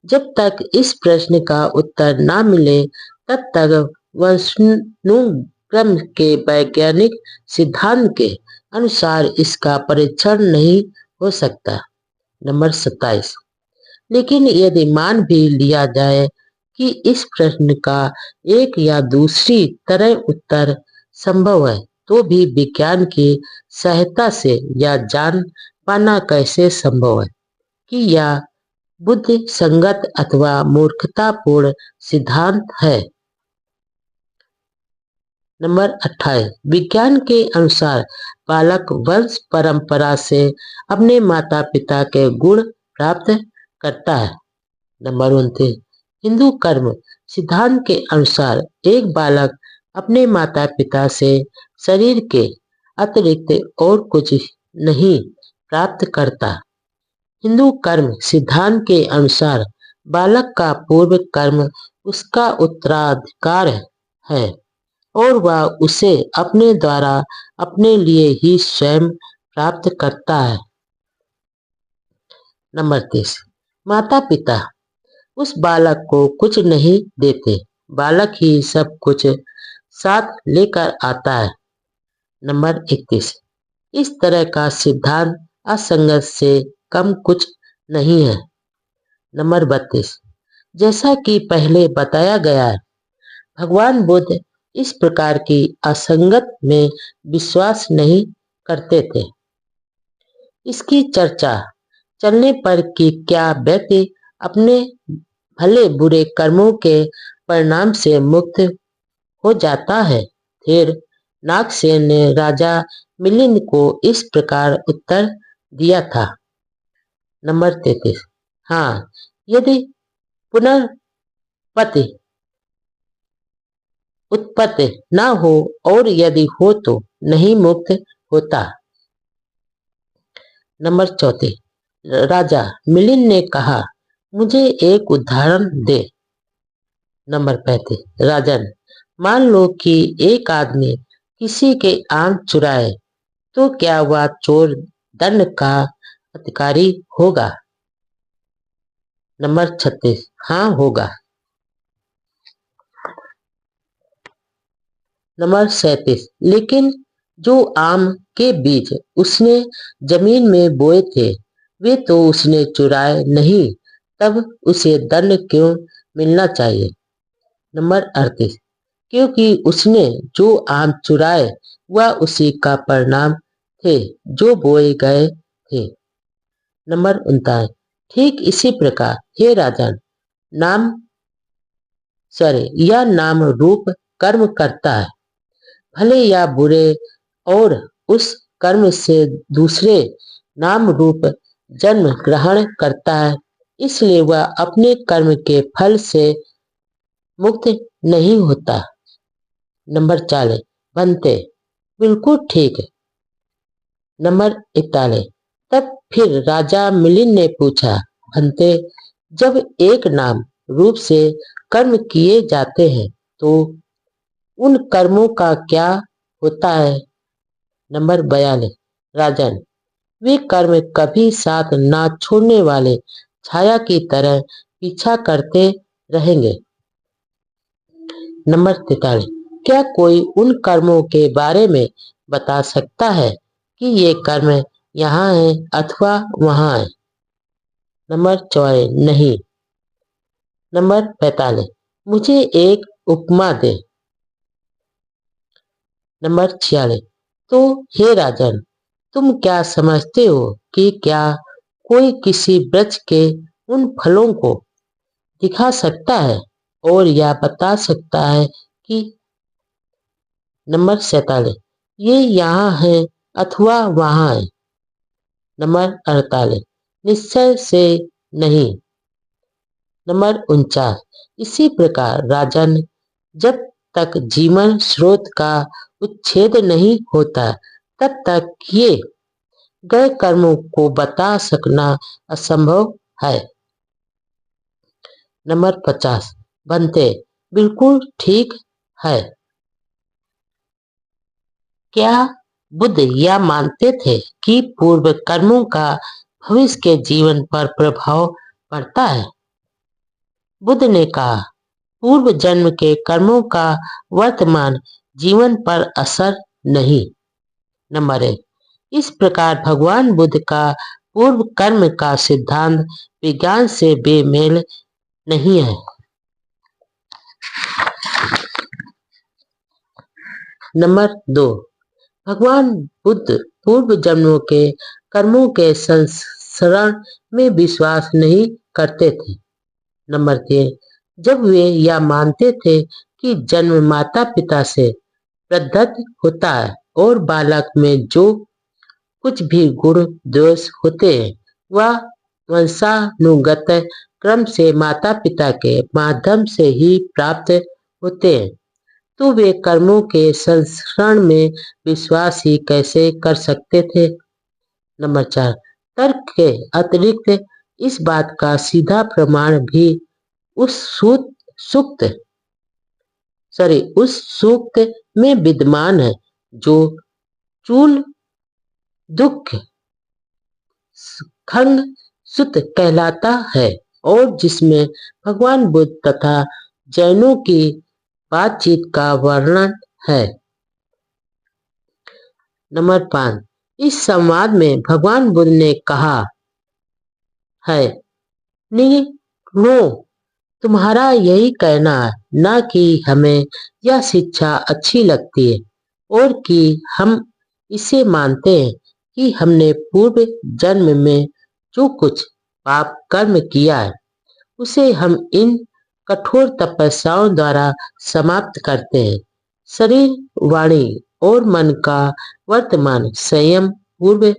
जब तक इस प्रश्न का उत्तर न मिले तब तक वंशानुक्रम के वैज्ञानिक सिद्धांत के अनुसार इसका परीक्षण नहीं हो सकता। नंबर 27। लेकिन यदि मान भी लिया जाए कि इस प्रश्न का एक या दूसरी तरह उत्तर संभव है, तो भी विज्ञान की सहायता से यह जान पाना कैसे संभव है कि यह बुद्धि संगत अथवा मूर्खतापूर्ण सिद्धांत है। नंबर 28। विज्ञान के अनुसार बालक वंश परंपरा से अपने माता पिता के गुण प्राप्त करता है। नंबर 29। हिंदू कर्म सिद्धांत के अनुसार एक बालक अपने माता पिता से शरीर के अतिरिक्त और कुछ नहीं प्राप्त करता। हिंदू कर्म सिद्धांत के अनुसार बालक का पूर्व कर्म उसका उत्तराधिकार है और वह उसे अपने द्वारा अपने लिए ही स्वयं प्राप्त करता है। नंबर 30। माता पिता उस बालक को कुछ नहीं देते, बालक ही सब कुछ साथ लेकर आता है। नंबर 31। इस तरह का सिद्धांत असंगत से कम कुछ नहीं है। नंबर 32। जैसा कि पहले बताया गया है, भगवान बुद्ध इस प्रकार की असंगत में विश्वास नहीं करते थे। इसकी चर्चा चलने पर कि क्या व्यक्ति अपने भले बुरे कर्मों के परिणाम से मुक्त हो जाता है। फिर नागसेन ने राजा मिलिंद को इस प्रकार उत्तर दिया था। नंबर 33। हाँ, यदि पुनर्पति उत्पत्ति न हो और यदि हो तो नहीं मुक्त होता। नंबर 34। राजा मिलिंद ने कहा, मुझे एक उदाहरण दे। नंबर 35। राजन, मान लो कि एक आदमी किसी के आम चुराए तो क्या वह चोर दंड का अधिकारी होगा? नंबर 36। हाँ, होगा। नंबर 37। लेकिन जो आम के बीज उसने जमीन में बोए थे वे तो उसने चुराए नहीं, तब उसे दंड क्यों मिलना चाहिए? नंबर 38। क्योंकि उसने जो आम चुराए वह उसी का परिणाम थे जो बोए गए थे। नंबर 39। ठीक इसी प्रकार हे राजन, यह नाम रूप कर्म करता है, भले या बुरे, और उस कर्म से दूसरे नाम रूप जन्म ग्रहण करता है, इसलिए वह अपने कर्म के फल से मुक्त नहीं होता। नंबर 40। बनते बिल्कुल ठीक। नंबर 41। तब फिर राजा मिलिंद ने पूछा, बनते, जब एक नाम रूप से कर्म किए जाते हैं तो उन कर्मों का क्या होता है? नंबर 42। राजन, वे कर्म कभी साथ ना छोड़ने वाले छाया की तरह पीछा करते रहेंगे। नंबर 43। क्या कोई उन कर्मों के बारे में बता सकता है कि ये कर्म यहाँ है अथवा वहाँ है? नंबर 44। नहीं। नंबर 45। मुझे एक उपमा दे। नंबर 46। तो हे राजन, तुम क्या समझते हो कि क्या कोई किसी वृक्ष के उन फलों को दिखा सकता है और यह बता सकता है कि नंबर 47, ये यहाँ है अथवा वहाँ है। नंबर 48, निश्चय से नहीं। नंबर 49, इसी प्रकार राजन, जब तक जीवन स्रोत का उच्छेद नहीं होता तब तक किए गए कर्मों को बता सकना असंभव है। नंबर 50, बनते, बिल्कुल ठीक है। क्या बुद्ध यह मानते थे कि पूर्व कर्मों का भविष्य के जीवन पर प्रभाव पड़ता है? बुद्ध ने कहा, पूर्व जन्म के कर्मों का वर्तमान जीवन पर असर नहीं। नंबर 1, इस प्रकार भगवान बुद्ध का पूर्व कर्म का सिद्धांत विज्ञान से बेमेल नहीं है। नंबर 2, भगवान बुद्ध पूर्व जन्मों के कर्मों के संस्मरण में विश्वास नहीं करते थे। नंबर 3, जब वे यह मानते थे कि जन्म माता पिता से प्रदत्त होता है और बालक में जो कुछ भी गुण दोष होते हैं वह वंशानुगत क्रम से माता पिता के माध्यम से ही प्राप्त होते हैं, तो वे कर्मों के संस्मरण में विश्वास ही कैसे कर सकते थे? नंबर 4, तर्क के अतिरिक्त इस बात का सीधा प्रमाण भी उस सूक्त में विद्यमान है जो चूल दुख खंग सुत कहलाता है और जिसमें भगवान बुद्ध तथा जैनों की बातचीत का वर्णन है। नंबर 5, इस संवाद में भगवान बुद्ध ने कहा है, निगनो, तुम्हारा यही कहना है न कि हमें यह शिक्षा अच्छी लगती है और कि हम इसे मानते हैं कि हमने पूर्व जन्म में जो कुछ पाप कर्म किया है उसे हम इन कठोर तपस्याओं द्वारा समाप्त करते हैं। शरीर, वाणी और मन का वर्तमान संयम पूर्व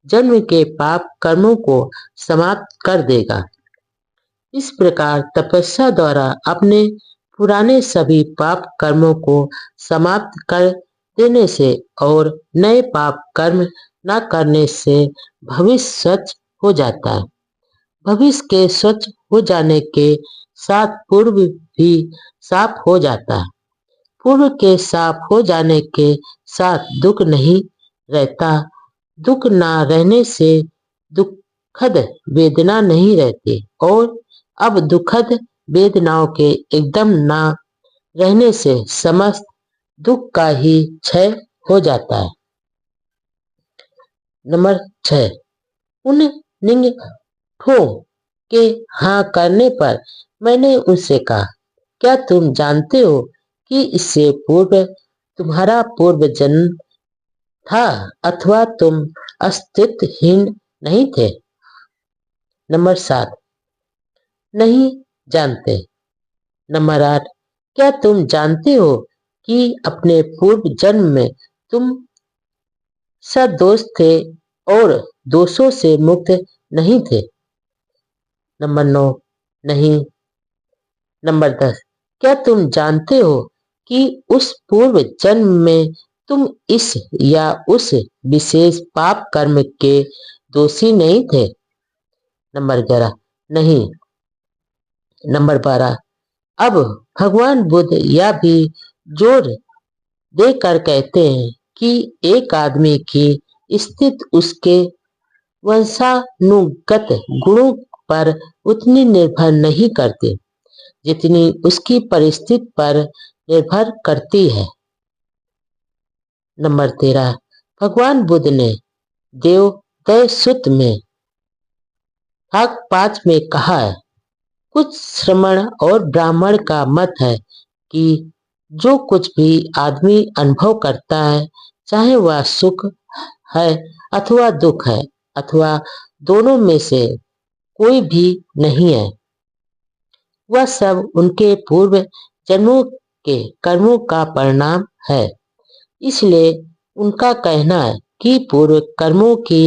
जन्म के पाप कर्मों को समाप्त कर देगा। इस प्रकार तपस्या द्वारा अपने पुराने सभी पाप कर्मों को समाप्त कर देने से और नए पाप कर्म न करने से भविष्य स्वच्छ हो जाता है। भविष्य के स्वच्छ हो जाने के साथ पूर्व भी साफ हो जाता है। पूर्व के साफ हो जाने के साथ दुख नहीं रहता। दुख ना रहने से दुखद वेदना नहीं रहती और अब दुखद वेदनाओं के एकदम ना रहने से समस्त दुख का ही क्षय हो जाता है। नंबर 6, उन निंगथो के हाँ करने पर मैंने उनसे कहा, क्या तुम जानते हो कि इससे पूर्व तुम्हारा पूर्व जन्म था अथवा तुम अस्तित्वहीन नहीं थे? नंबर 7, नहीं जानते। नंबर 8, क्या तुम जानते हो कि अपने पूर्व जन्म में तुम सदोष थे और दोषों से मुक्त नहीं थे? नंबर 9, नहीं। नंबर 10, क्या तुम जानते हो कि उस पूर्व जन्म में तुम इस या उस विशेष पाप कर्म के दोषी नहीं थे? नंबर 11, नहीं। नंबर 12, अब भगवान बुद्ध यह भी जोर देकर कहते हैं कि एक आदमी की स्थिति उसके वंशानुगत गुणों पर उतनी निर्भर नहीं करती जितनी उसकी परिस्थिति पर निर्भर करती है। नंबर 13, भगवान बुद्ध ने देवोदय सूत्र में भाग 5 में कहा है, कुछ श्रमण और ब्राह्मण का मत है कि जो कुछ भी आदमी अनुभव करता है, चाहे वह सुख है अथवा दुख है अथवा दोनों में से कोई भी नहीं है, वह सब उनके पूर्व जन्मों के कर्मों का परिणाम है। इसलिए उनका कहना है कि पूर्व कर्मों की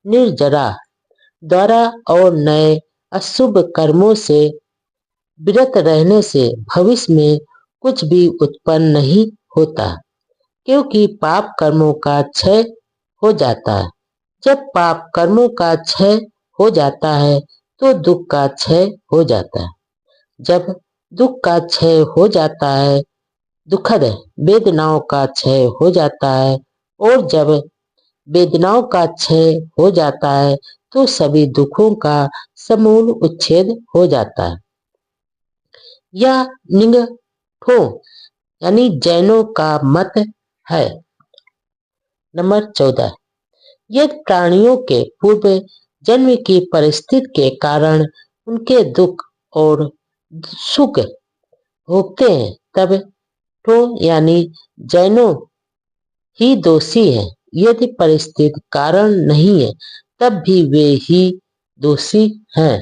निर्जरा द्वारा और नए अशुभ कर्मों से विरत रहने से भविष्य में कुछ भी उत्पन्न नहीं होता, क्योंकि पाप कर्मों का क्षय हो जाता है। जब पाप कर्मों का क्षय हो जाता है तो दुख का क्षय हो जाता है। जब दुख का क्षय हो जाता है, दुखद वेदनाओं का क्षय हो जाता है, और जब वेदनाओं का क्षय हो जाता है तो सभी दुखों का समूल उच्छेद हो जाता है। यह निंगथो यानी जैनों का मत है। नंबर 14, यदि प्राणियों के पूर्व जन्म की परिस्थिति के कारण उनके दुख और सुख भोगते हैं, तब तो यानी जैनों ही दोषी हैं। यदि परिस्थिति कारण नहीं है तब भी वे ही दोषी हैं।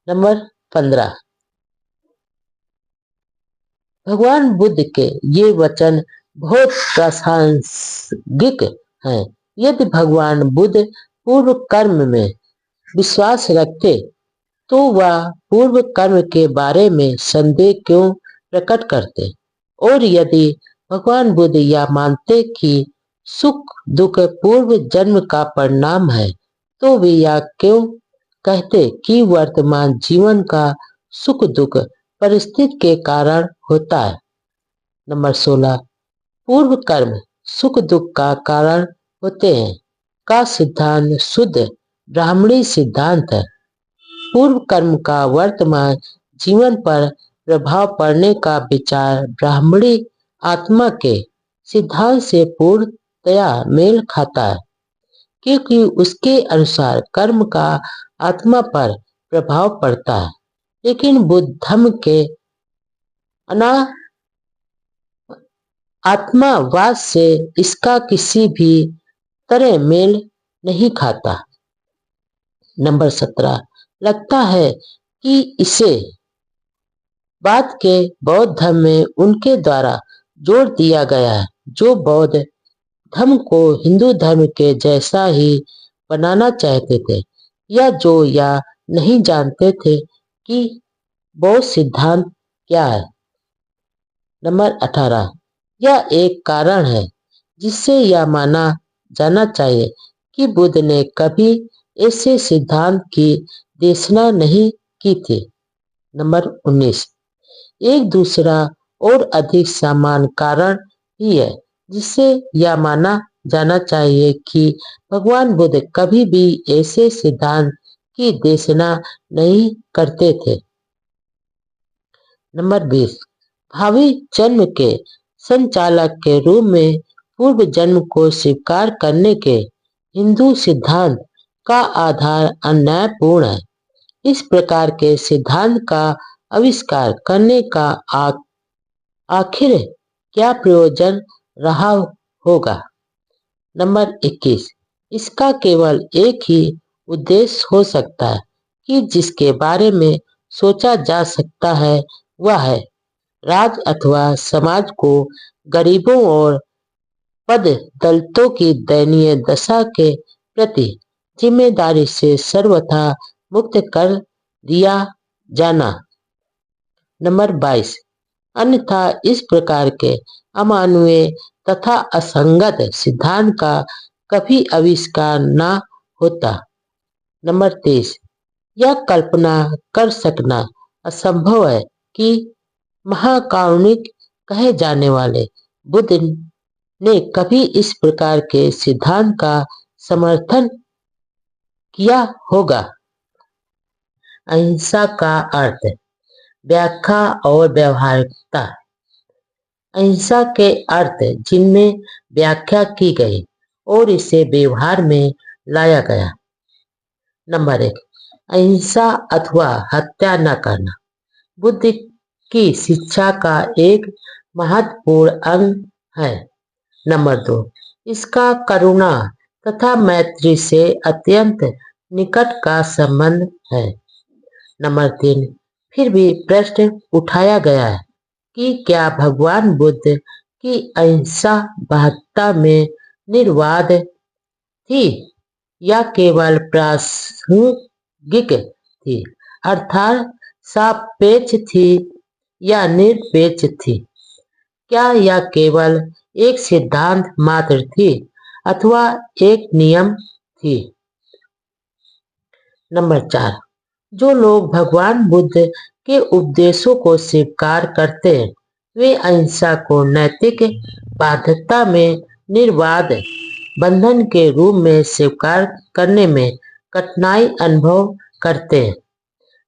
नंबर 15, भगवान बुद्ध के ये वचन बहुत प्रासंगिक हैं। यदि भगवान बुद्ध पूर्व कर्म में विश्वास रखते तो वह पूर्व कर्म के बारे में संदेह क्यों प्रकट करते, और यदि भगवान बुद्ध यह मानते कि सुख दुख पूर्व जन्म का परिणाम है तो वे यह क्यों कहते कि वर्तमान जीवन का सुख दुख परिस्थिति के कारण होता है। नंबर 16, पूर्व कर्म सुख दुख का कारण होते हैं का सिद्धांत शुद्ध ब्राह्मणी सिद्धांत है। पूर्व कर्म का वर्तमान जीवन पर प्रभाव पड़ने का विचार ब्राह्मणी आत्मा के सिद्धांत से पूर्णतया मेल खाता है, क्योंकि उसके अनुसार कर्म का आत्मा पर प्रभाव पड़ता है। लेकिन बुद्ध धर्म के आत्मावाद से इसका किसी भी तरह मेल नहीं खाता। नंबर 17, लगता है कि इसे बात के बौद्ध धर्म में उनके द्वारा जोड़ दिया गया है, जो बौद्ध धर्म को हिंदू धर्म के जैसा ही बनाना चाहते थे, या जो यह नहीं जानते थे कि बौद्ध सिद्धांत क्या है। नंबर 18, यह एक कारण है जिससे यह माना जाना चाहिए कि बुद्ध ने कभी ऐसे सिद्धांत की देशना नहीं की थी। नंबर 19, एक दूसरा और अधिक समान कारण भी है जिससे यह माना जाना चाहिए कि भगवान बुद्ध कभी भी ऐसे सिद्धांत की देशना नहीं करते थे। नंबर 20, भावी जन्म के संचालक के रूप में पूर्व जन्म को स्वीकार करने के हिंदू सिद्धांत का आधार अन्यायपूर्ण है। इस प्रकार के सिद्धांत का आविष्कार करने का आखिर क्या प्रयोजन रहा होगा। नंबर 21, इसका केवल एक ही उद्देश्य हो सकता है कि जिसके बारे में सोचा जा सकता है वह है राज अथवा समाज को गरीबों और पद दलितों की दयनीय दशा के प्रति जिम्मेदारी से सर्वथा मुक्त कर दिया जाना। नंबर 22, अन्यथा इस प्रकार के अमानवीय तथा असंगत सिद्धांत का कभी आविष्कार न होता। नंबर 23, यह कल्पना कर सकना असंभव है कि महाकारुणिक कहे जाने वाले बुद्ध ने कभी इस प्रकार के सिद्धांत का समर्थन किया होगा। अहिंसा का अर्थ, व्याख्या और व्यवहारिकता। अहिंसा के अर्थ जिनमें व्याख्या की गई और इसे व्यवहार में लाया गया। नंबर 1, अहिंसा अथवा हत्या न करना बुद्ध की शिक्षा का एक महत्वपूर्ण अंग है। नंबर 2, इसका करुणा तथा मैत्री से अत्यंत निकट का संबंध है। नंबर 3, फिर भी प्रश्न उठाया गया है कि क्या भगवान बुद्ध की अहिंसा महत्ता में निर्वाद थी या केवल प्रासंगिक थी, अर्थात सापेक्ष थी या निरपेक्ष थी? क्या यह केवल एक सिद्धांत मात्र थी अथवा एक नियम थी? नंबर 4, जो लोग भगवान बुद्ध के उपदेशों को स्वीकार करते हैं वे अहिंसा को नैतिक बाध्यता में निर्वाद बंधन के रूप में स्वीकार करने में कठिनाई अनुभव करते हैं।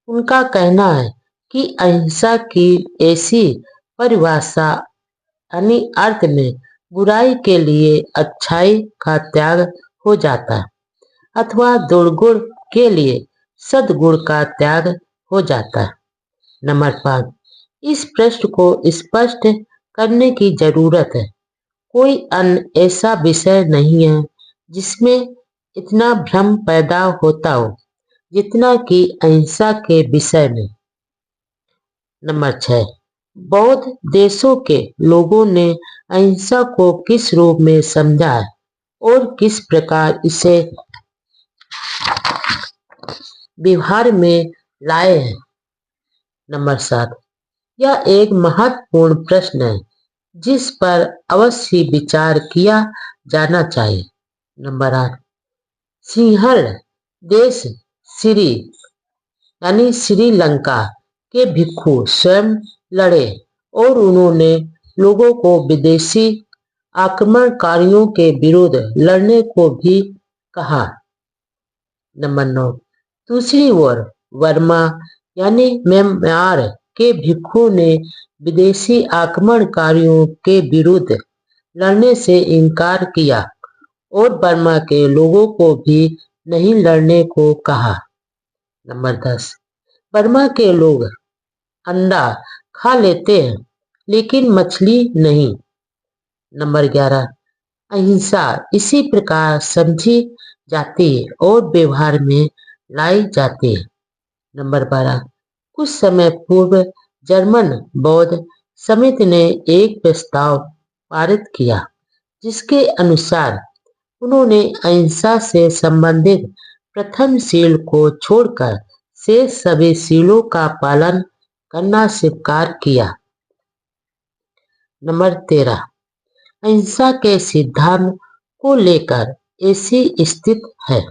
उनका कहना है कि अहिंसा की ऐसी परिभाषा यानी अर्थ में बुराई के लिए अच्छाई का त्याग हो जाता है अथवा दुर्गुण के लिए सद्गुण का त्याग हो जाता है। नंबर 5, इस प्रश्न को स्पष्ट करने की जरूरत है। कोई अन्य ऐसा विषय नहीं है जिसमें इतना भ्रम पैदा होता हो जितना कि अहिंसा के विषय में। नंबर 6, बौद्ध देशों के लोगों ने अहिंसा को किस रूप में समझा है और किस प्रकार इसे व्यवहार में लाए हैं? नंबर 7, यह एक महत्वपूर्ण प्रश्न है जिस पर अवश्य विचार किया जाना चाहिए। नंबर 8, सिंहल देश श्रीलंका के भिक्षु स्वयं लड़े और उन्होंने लोगों को विदेशी आक्रमणकारियों के विरुद्ध लड़ने को भी कहा। नंबर 9, दूसरी ओर वर्मा यानी म्यांमार के भिक्षु ने विदेशी आक्रमणकारियों के विरुद्ध लड़ने से इनकार किया और बर्मा के लोगों को भी नहीं लड़ने को कहा। नंबर 10, बर्मा के लोग अंडा खा लेते हैं लेकिन मछली नहीं। नंबर 11, अहिंसा इसी प्रकार समझी जाती है और व्यवहार में लाई जाती है। नंबर 12, कुछ समय पूर्व जर्मन बौद्ध समिति ने एक प्रस्ताव पारित किया जिसके अनुसार उन्होंने अहिंसा से संबंधित प्रथम शील को छोड़कर शेष सभी शीलों का पालन करना स्वीकार किया। नंबर 13, अहिंसा के सिद्धांत को लेकर ऐसी स्थिति है